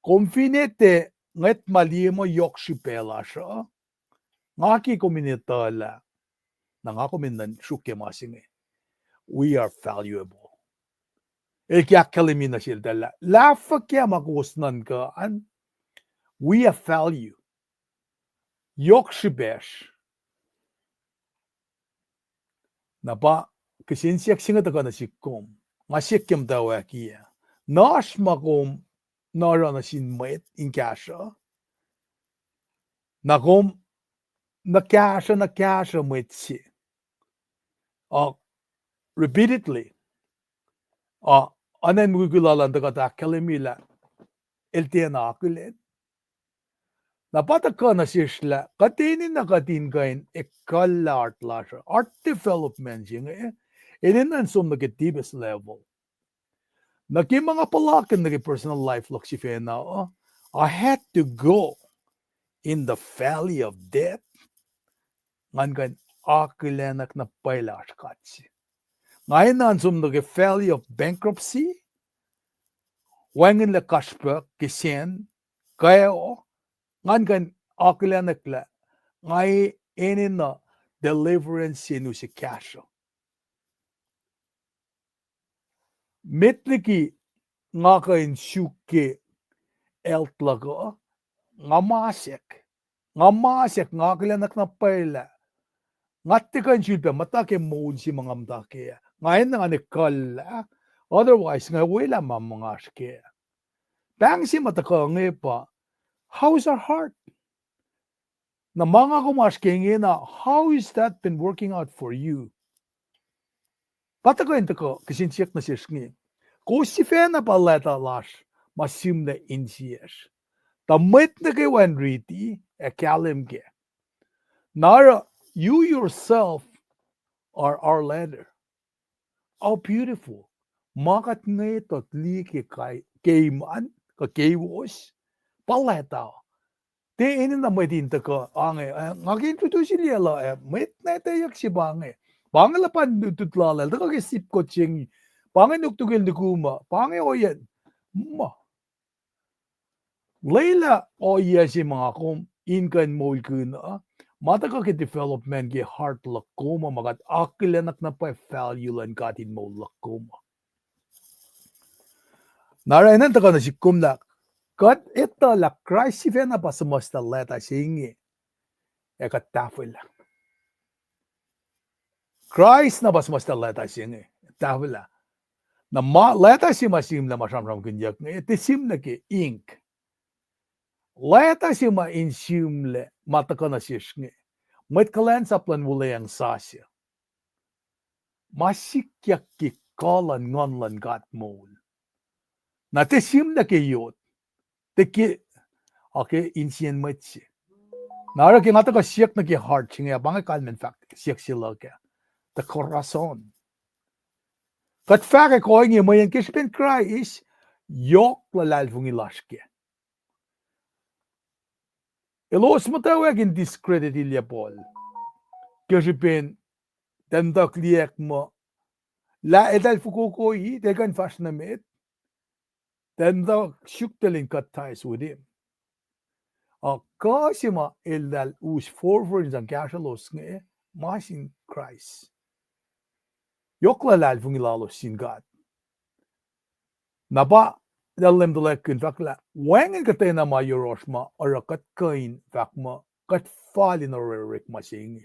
konfinete nget mali mo yokshipela siya, ngaki kominitala, na nga kominan shuke masing we are valuable. Ki academy na sila dala. Lafa kya makusnan ka, we have value. Yokshibesh. Na ba, kasi siyak singa taka na sikom. Nga siyakyam daw akiya. Nash makom nara na sinmayet in kasha. Nakom na kasha mwet si. Repeatedly. Anan mugulalan taka ta kalimila. Eltiana akulit. Napataka na sisla, katinin na katin kain ekala art lasha, art development yung ininan sum na kitibis level. Naki mga palakan na personal life look si Fena, I had to go in the valley of death. Ngan kain akilenak na pailash katsi. Ngayon na sum na valley of bankruptcy. Wangen le kasper gesehen gao ngan kan aklenekle ngai enina deliverance inu se kasho. Metliki ngaka in shuke eltlago ngamasek ngaklenek na pala ngatikan shilpe matake moul si mga mdake ngayon nga ni kala otherwise nga wala mamangashke bang si mataka pa how's our heart na mga kumashke na how is that been working out for you pataka intako kisinsiyak na sisngi ko si fena paleta lash masimle insiyesh damit na kay wanriti ekalim ke nara you yourself are our leader. How beautiful. Makat ngay tot li ke kaiman, ka kaywos, paleta. Te ini na may dinta ka, angay, ngag-introduce niya la, may netayak si bangay. Bangay la pan tutlalal, da kagisip ko ching, bangay nuktugil ni kuma, bangay o yan, ma. Layla o iya si mga kum, inkan moul kuna, mataka ke development ke heart lakoma magat akilanak na pa value lan katin mo lakoma. Narainan taka na si kumla. Kat ito la Christ si fena pa sumasta leta singi. Eka tafila. Christ na pa sumasta leta singi. Tafila. Na leta si masim na masamram kinyak. Iti sim na ke ink. Leta si ma insimle mataka na sisngi. Met kalan sa plan wuleang sasya. Masikyak ki kalan ngonlan gat moul. Na te sim na ke yot. Te ki okay insien matsi. Nara ki mataka siyak na ki heart singa bangay kalmen fact siyak sila ka. The corazon. Kat fact ko ngi mayan kispen cry is yok lalal fungi lashke. Elos matawag in discredit ilya Paul. Kispen tendak liek mo la edal fukuko yi they can fashion it. Then the shuktelin cut ties with him. Kasima eldal us forwards and cashalos nge masin Christ. Yokla lal fungilalo sin God. Napa dalem dalekun fakla wangen katena ma yoroshma or a kat kain fakma kat falin or rik masingi.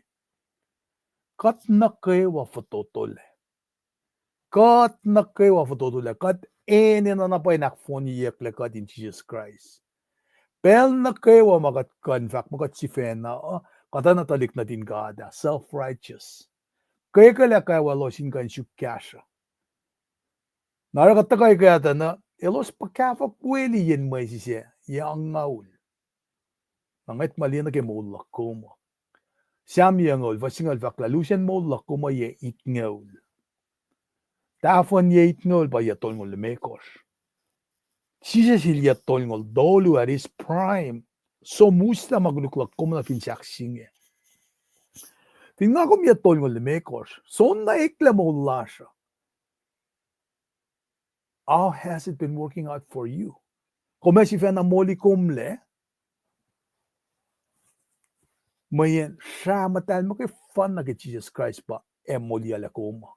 Kat na wa fototole. Kat na wa fototole. Kat ene na napay nakfoni yekle kat in Jesus Christ. Pel na kayo magat confact magat si fena kata natalik na din kada self-righteous. Kaya kala kaya walosin kan syukyasya. Narakata kaya kaya na elos pagkafa kweli yen may sisya yang ngaul. Nangit mali na kay moul lakuma. Siyam yang ngaul vasingal fakla lusen moul lakuma ye it ngaul. Tafon ye it ngaul ba yatol ngol mekos. Siya silya tolngol dolu at his prime. So musta magnuklak ko na finsaksing. Tingnan ko miya tolngol mekos. So na ekla mo lasha. How has it been working out for you? Kung may si fena moli kumle, mayan siya matal mo kay fan na kay Jesus Christ pa moli ala kuma.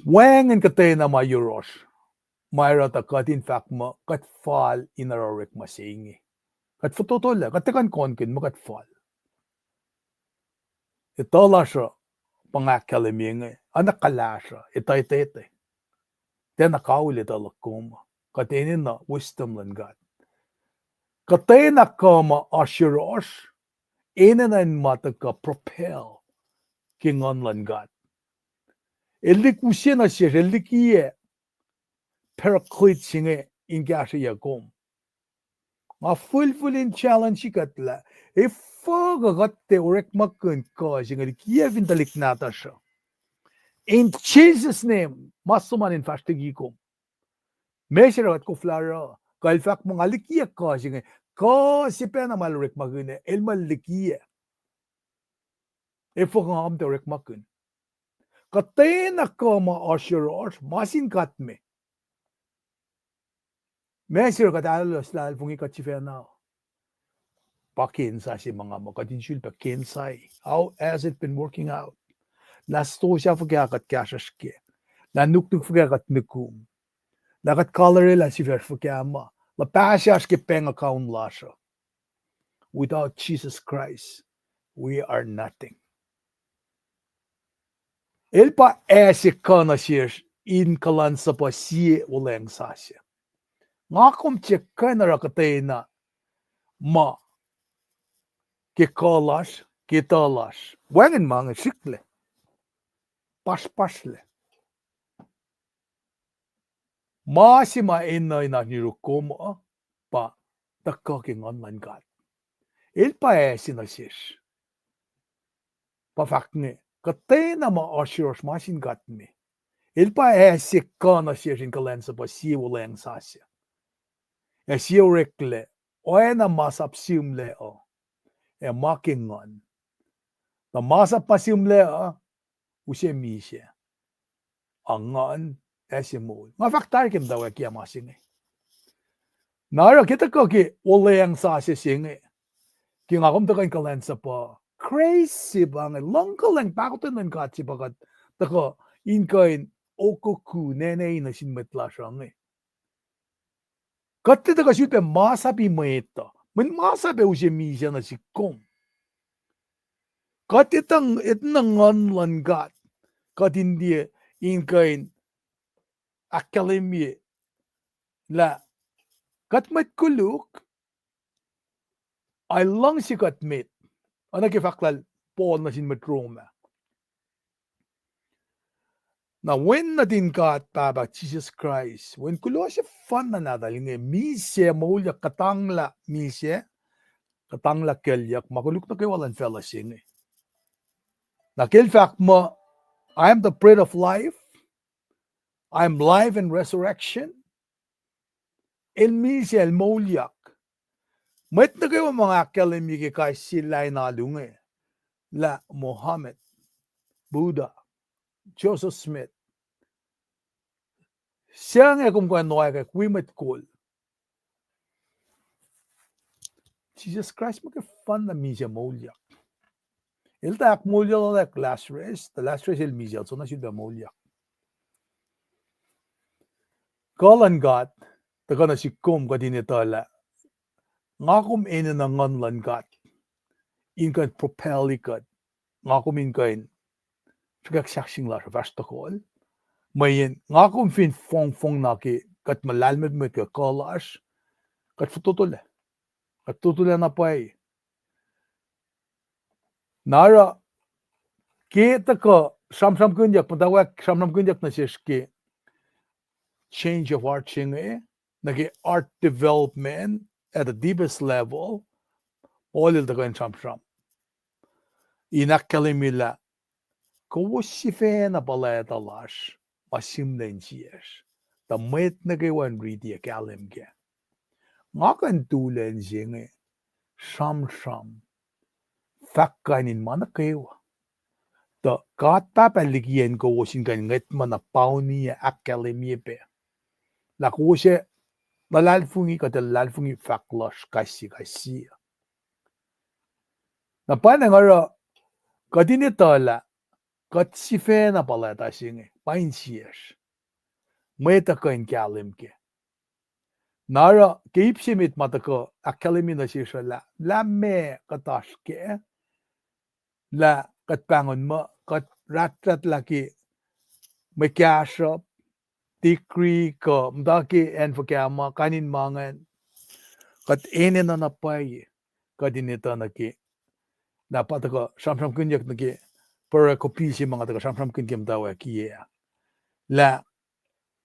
Wangen katay na mayuros. Mayra ta kat in fact ma kat fall in arorek masingi. Kat fototola, kat tekan konkin mo kat fall. Ito la siya pangakalimingi. Anak kala siya. Itay. Then nakaulit alakuma. Katinin na wisdom lan God. Katay na kama ashiros. Inanan mataka propel kingon lan God. Elik usya na siya. Elik iye. Paraclete singe ingasya yakom. Nga full challenge katla. Ifagagatte orek makun ka singe kiyevin talik nata siya. In Jesus' name, masuman in fastigikom. Mesiragat ko flara. Kalfak mga likiya ka singe. Ka si pena malorek makun. El malikiya. Ifagagam te orek makun. katena kama ashirosh masin katme. Mesir katalos lal fungi kachifena. Pakinsa si mga mo katinsul pa kinsay. How has it been working out? Lasto siya fagakat kashaske. La nuktuk fagakat nukum. Lakat kalorela si ver fagama. La pasyaske peng account lasha. Without Jesus Christ, we are nothing. Elpa esi kana siya in kulansupu si wuleang sasya. Ngakom che kanara katena ma ke kalash ke talash. Wangen mga sikle. Paspasle. Masima ina nirukomo pa takaking online gat. Elpa esi na siya. Pa fakne katena ma ashirosh masin gat me. Elpa esi kana siya in kulansupu si wuleang sasya. Si orekla oana masap simla o. Making Ngun. Na masap pa simla use misa. Ang Ngun si moul. Mafaktar kim daw kaya masing. Nara kita ko ki wuleang sasya singe. Ki ngakom to kan kulansupu. Crazy bang long kalang pakutin ng katsi bagat tako in kain okuku nene na sinmetla siyang. Kati taka syute masapi maeta. Men masapi use misa na si kom. Kat itang ngan langat. Kat hindi in kain akademi la. Kat met kuluk ay lang si kat met. Ano kifaklal Paul na sin met Roma. Na when natin kat baba Jesus Christ. When kulo siya fan na nadal. Misa moul ya katangla misa. Katangla kelyak. Makuluk na kayo walang fella sing. Na kilfak mo. I am the bread of life. I am life and resurrection. El misa el moulyak. Met na kayo mga akademi kay sila nalunge. La Muhammad, Buddha, Joseph Smith. Siya nga kung kaya noy kay kwimet kol. Jesus Christ mag-fan na misa moulyak. Il tak moulyak na last race. The last race el misa. So na siya moulyak. Kalan gat. Taka na si kum kadinitala. Nga kum ina na nganlan gat. Inkan propelikat. Nga kum inkan fagaksaksing la sa vastakol. Mayin nga kum fin fong na ki kat malalmed mo ka kalash. Kat fututule. Kat tutule na pay. Nara kita ka samsam kunjak patawak samsam kunjak na siya ki change of art chinge. Nagi art development at the deepest level. Olil da kain samsam. Inakalimila. Kuwasife na balay talash. Masimlen siyas. Da met na gaywan ridi akalim ke. Nga kan tulen singe. Samsam. Fakkainin mana kayo. Da kata paligyan ko wasin kan nget mana pauni akademi pe. La kuwase nalalfungi kata lalfungi faklash kasi. Na panangara kadinitala kat sife na palata singe pain siyas. Meta kain kalim ke. Nara keipsimit matako akademi na siya la me katash ke. La kat pangon mo kat ratrat laki may cashop degree ko mdaki en fakama kanin mangan kat ene na napay kadinita naki dapat ko samsam kunyak naki para kopi si mga taga samsam kunyak dawa kiya la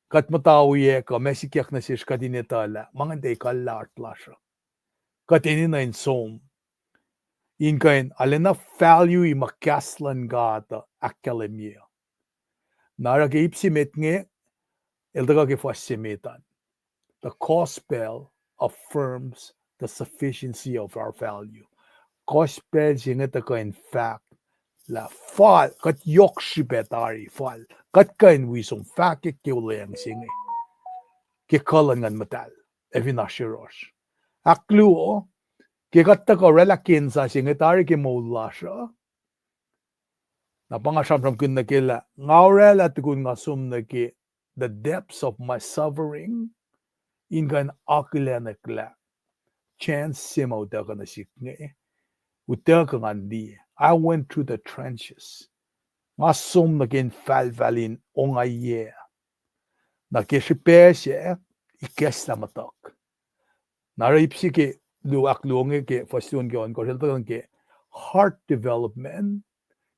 kat matawiye ko mesikyak na sis kadinita la mga day kalat lasha kat ene na insom in kain alena value I makaslan gata akademia. Nara ke ipsimet nge eldaga ke fasimitan. The gospel affirms the sufficiency of our value. Gospel jingeta ko in fact là fall cất yok shi betari fall cất kain vi song fa ke wuleang sing ke kolan ngan metal evina shirosh aklu ke katta ko rela kinsa sing tari ke moul la sha na panga sham kun na ke la ngaurela tukun ngasum na ke the depths of my suffering in gan akla chance simo da kana sikne uta kan di I went through the trenches ngasum na ken falin ongaye na ke shipeshe ikesla matok na ripsi ke luak luonge ke fasun ke on ko ke heart development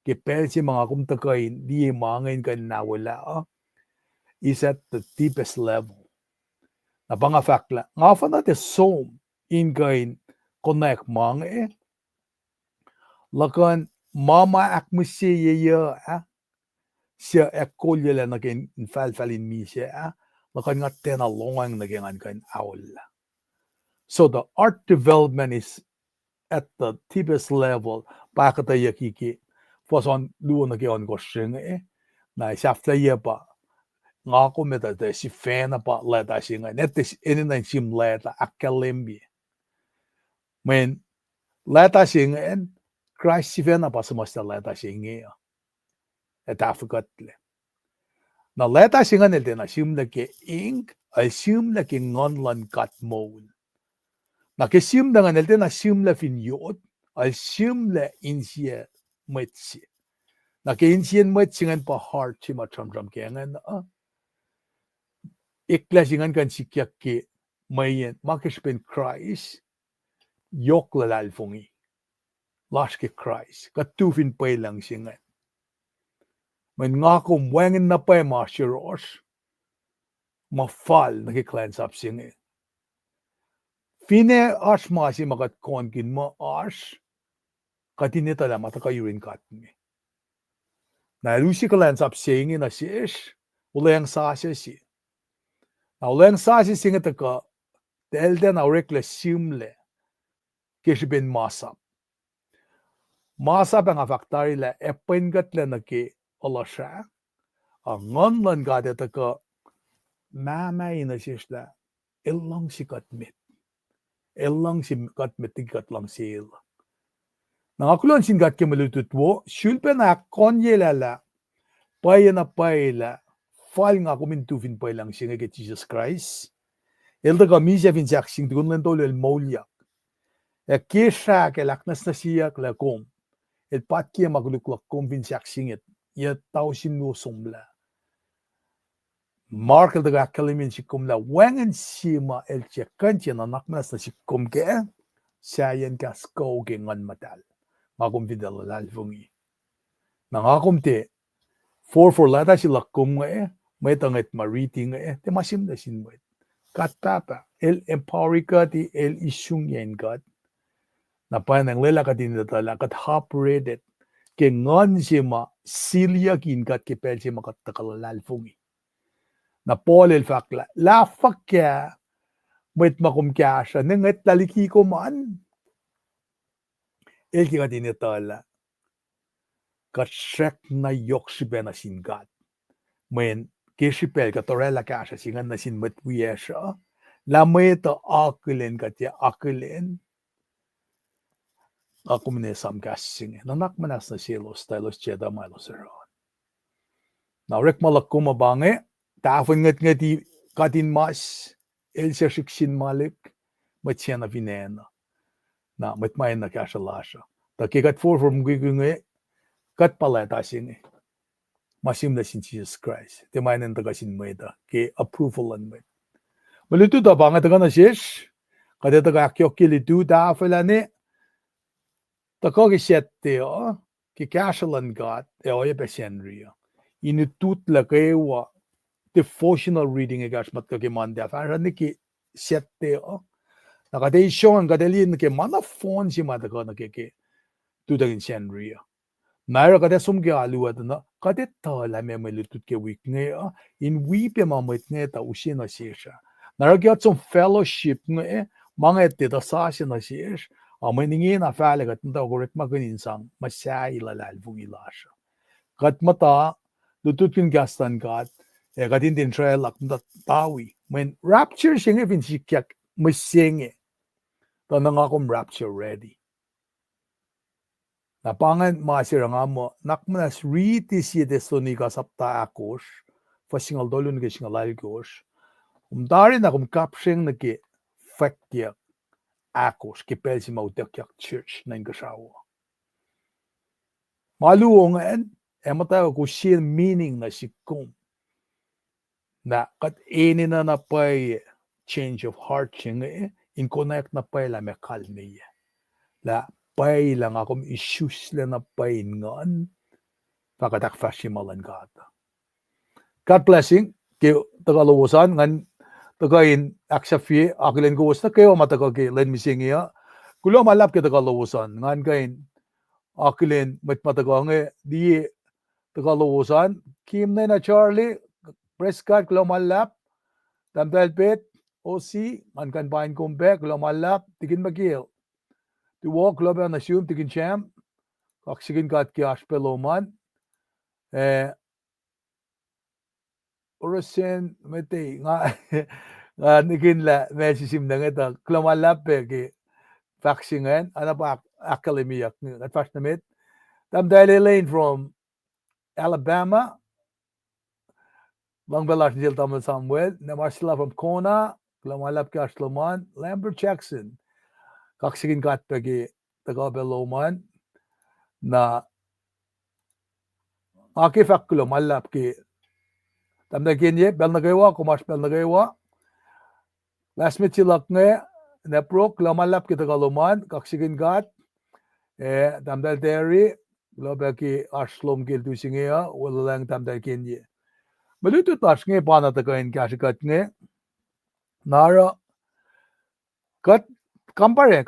ke pelsi mga kumtakain di mangin kan nawala is at the deepest level na panga fakla nga fa na te som in kain connect mange lakan mama akmusi ye siya ekolyela na ken falin mi siya lakan nga tena longang na kan awla. So the art development is at the deepest level pakata yakiki fason luo na keon ko shing na shafta ye pa nga ko meta de si fena pa la da singa net is in simla ta akalembi men la ta singa en Christ si fena pa samasta la ta singa et afgatle na la ta singa nel de na simla ke ink al simla ke ngonlan kat moul na ke simla nel de na simla fin yot al simla insia metsi na ke insien metsi ngan pa heart chima tram ke ngan ikklasingan kan sikyak ke mayen makispen Christ yok lalalfongi laske Christ katufin pay lang singan men ngakom wangen na pay mashiros mafal nakikleanse up singe fine as masi makat konkin mo as katinita la mataka urin katmi na lusi cleanse up singe na sis wuleang sasya si na wuleang sasya singe taka delden orekla simla kishbin masa ang faktari la epingat la naki olasha ang ngon ga de taka mama ina sisla illang si katmit tigat lang sil nangakulon sin gat kemalutut wo shulpe na konye la payana payla fal nga kumintufin pay lang singa ke Jesus Christ elda ka misa fin saksing tugun tolo el moul kesha ke laknas na siya la kom et patkia magluklak kom fin saksing ya tausin no somla Markel de kalimin si kom la wangen sima el chekanche na naknas na si kom ke sayen ka sko ke ngan matal makom vidal lalfungi nangakom te for lata si lakom may tanget mariting te masim na sinwet katapa el empowerica ti el isyung yen kat na panang lela katin tala kat operated ke ngon sima silia kin kat ke pel sima kat takalal fungi na pol el fakla la fakya met makum kya nenget taliki ko man el ki katin tala kat shek na yok si benasin kat men keshipel ka torela kasha singan na sin matwiesha la meta akulen katya akulen akumne samkas singe nanak manas na silos stylos cheda milos around na rek malakuma bange tafun ngati katin mas el shiksin malik machena vinena na matmain na kasha lasha ta kegat for from gigunge kat paleta singe masim na sin Jesus Christ te mainen taga sin meda ke approval an med malitu da banga taga na shish kada taga akyo kilitu da falane tako ke sette ke kashalan got oye besenria inutut la ke wa devotional reading e gash mat ke manda fa ne ke sette nakade shon gadeli ke mana phone si mata ko na ke tu da senria Naira kada sumge alu adna kade tala me melutut ke week nge in weep ma mit nge ta usina sesha. Naira get some fellowship nge mange te da sasha na sesh Aminingin a fale gat nta korek maganin sang masya ilalal vung ilasha. Gat mata lututin gastan gat gatin din trail lak nta tawi. When rapture sing evin sikyak masyenge. Tanang akom rapture ready. Napangan masirang amo nakmanas riti siya desoni ka sapta akos. Fasingal dolun ke singal algos. Darin akom kapsing naki fakyak akos kipel si mautekyak church na ingasawa. Maluongan emata ko siya meaning na sikum. Na kat ini na pay change of heart singa in connect na pay la mekal niya. La pay lang akom issues la na pay ngan pakatak fashimalan gata. God blessing ke tagaluwasan ngan tagain aksafi akilen ko was na kayo matagagi len misingiya kulo malap ke tagaluwasan ngan kain akilen matmatagange di tagaluwasan kim na Charlie press card kulo malap tamdal pet OC ngan kan pain kumbe kulo malap tikin magil to walk kulo ba na siyum tikin champ kaksigin kat ki aspeloman Orosen mete nga nikin la mesisim na ngeta klamalap ki vaccinen ana pa akademiak at first namit tam daily lane from Alabama bang belas jil tam Samuel na marsila from Kona klamalap ki Asloman Lambert Jackson kaksigin kat ki tagabeloman na akifak klamalap ki tamda kinye bel nagaywa kumas bel nagaywa last mit silak nge na pro klamalap kita kaluman kaksigin gat tamdal dairy globa ki aslom gil tu singia wuleang tamdal kinye malutu tas nge pana ta kain kasikat nge nara kat compare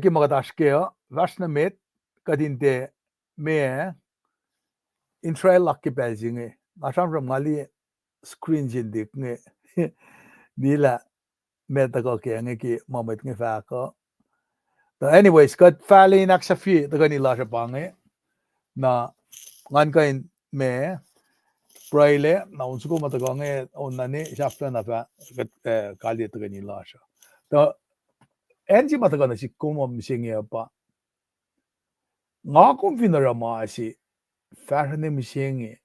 ki magatas ke vasna met kadinte me in trail lak ki belzinge asam ram ngali screen jindik nge dila meta ko ke nge ki moment nge fa ko anyways kat fali nak sa fi to kanila sa pange na ngan kain me praile na unsuko mata ko nge onnani shafta na fa kat kali to kanila sa to enji mata ko na si kumom singe pa nga kum finara ma si fashion ne singe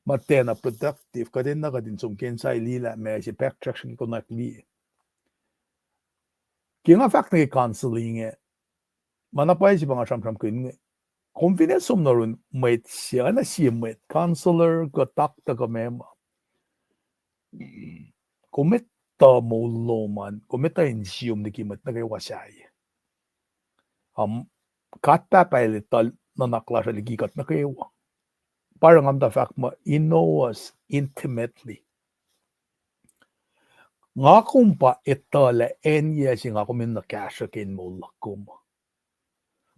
matena productive kadin na kadin sum ken sai lila me si pack traction ko nak li kinga fact ne counseling manapay si mga sam kun confidence som narun mait siya na siya mait counselor ko tak ta ka mema kometa moul kometa insium ni kimat na kay wasay kata palital na naklasya ligikat na kayo parang am the fact ma you know us intimately nga kumpa itala enya si nga kumin na kasya kin mo lakum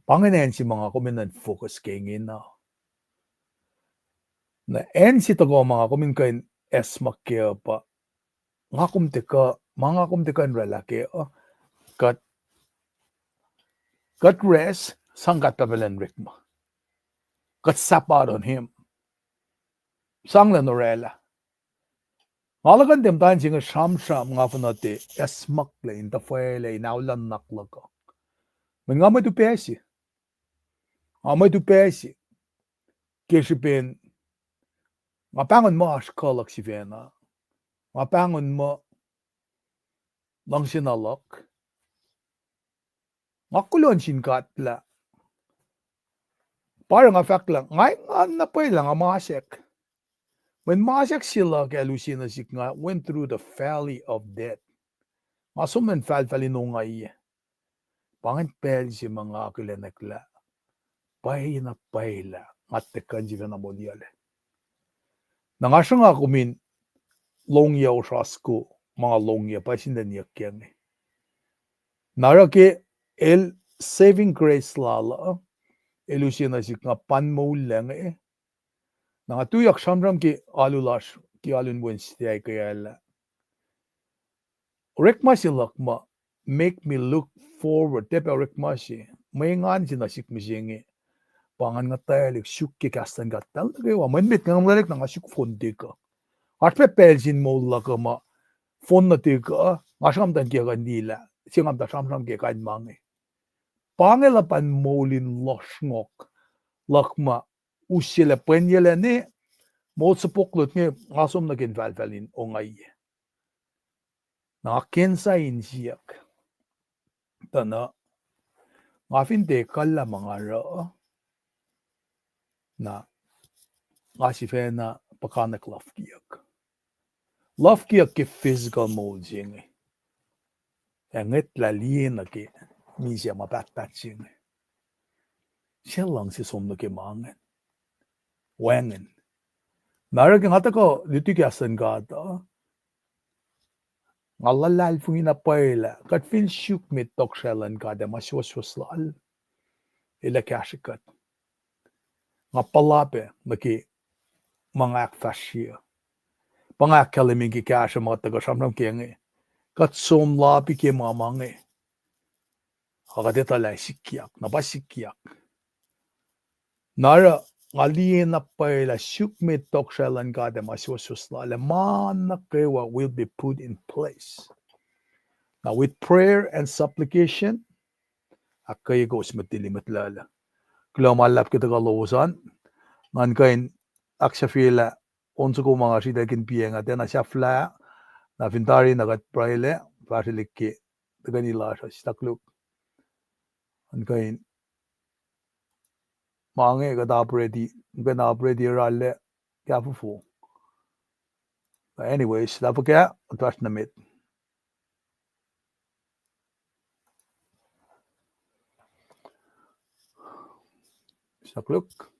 Panginoon si mga kumin focus kengin na en si tago mga kumin kain esmak kaya pa nga mga kumtika en relake kat rest sangkat pabelen rikma kat sapad on him sang la norela Malagan dem tan singa sham nga funate esmak le in the file naulan naklaka men nga may tu pesi Kishipin mapangon mo askolak si Vena mapangon mo lang sinalok makulon sinkatla parang afak lang ngay nga napay lang ang masek when masek sila kay Lucina sik nga went through the valley of death masumen falfalino ngay pangin pel si mga akilenekla pay na payla matekan si Vena modiale nangasya nga kumin longya o shasko mga longya pa sinda niya kiyang narake el saving grace lala Lucina sik nga moul nga tuyak samram ki alulas ki alun Wednesday kaya la rekma silak ma make me look forward te perek mashi may ngan si nasik misingi pangan nga tayalik syuk ki kastan gatal ke wa man mit ngam lek nga syuk fondi ka atpe pelsin moul la ka ma fon na ti ka ngasam dan ki ga nila singam da sam ke kan mangi pangela pan moulin losngok lakma usile penyele ne mo sepoklut nge ngasum na kin valvalin ongai na kensa insiak tana ngafin de kala mga ra na ngasifena pakanak lafkiak ke physical molding enget la liena ke misia mapatpatching silang si somno ke mangen wengen naragin hatako litigasan gata ngalalal fungina paila kat fin shuk mit tokshalan gada maswaswaslal ila kashikat ngapalape maki mangak fashia pangak kalimingi kasha mataga shamram kengi kat som lapi ke mamangi hagadeta la sikiak na basikiak nara ngaliena paila shuk mit tokshalan gada maswaswaslal man kewa will be put in place. Now with prayer and supplication akay goes matilimat lala klamalap kita kalosan ngan kain aksafila onso ko mga sidakin pienga tena safla na vintari nagat praile fasiliki taganila sa stakluk ngan kain mange gana operate ralle kafufu anyways lapaka atwas namit stakluk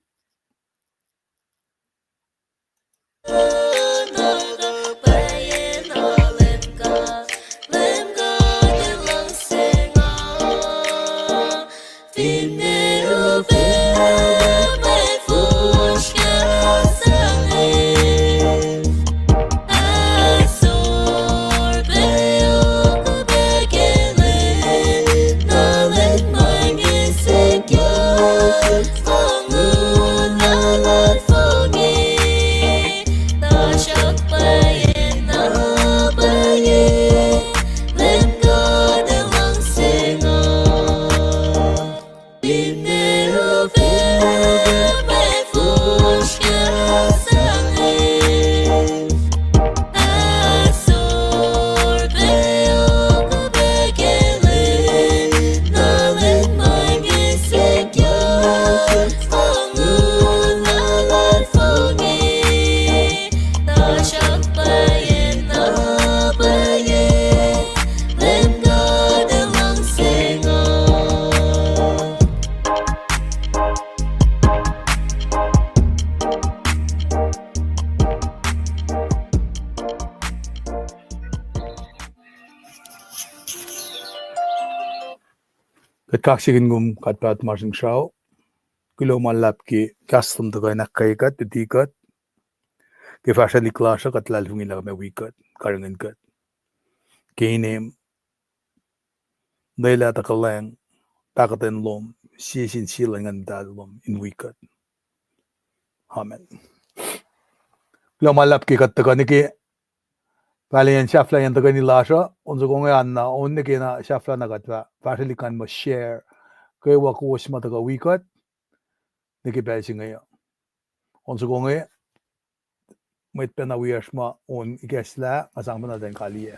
kaksikin ngum katpat marsing shaw kilo malap ki custom to na kaikat tikat ke fashion class kat lalfungi la me wikat karangan kat kinem dayla takalang takaten lom sisin silangan dalom in wikat amen kilo malap ki kat takaniki Valian shafla yan tagani lasha onzo kong anna onne kena shafla nagatwa fasilikan mo share kay wakuwas mataga wikat niki belsi ngaya onzo kong may penawias ma on igesla asang na den kaliye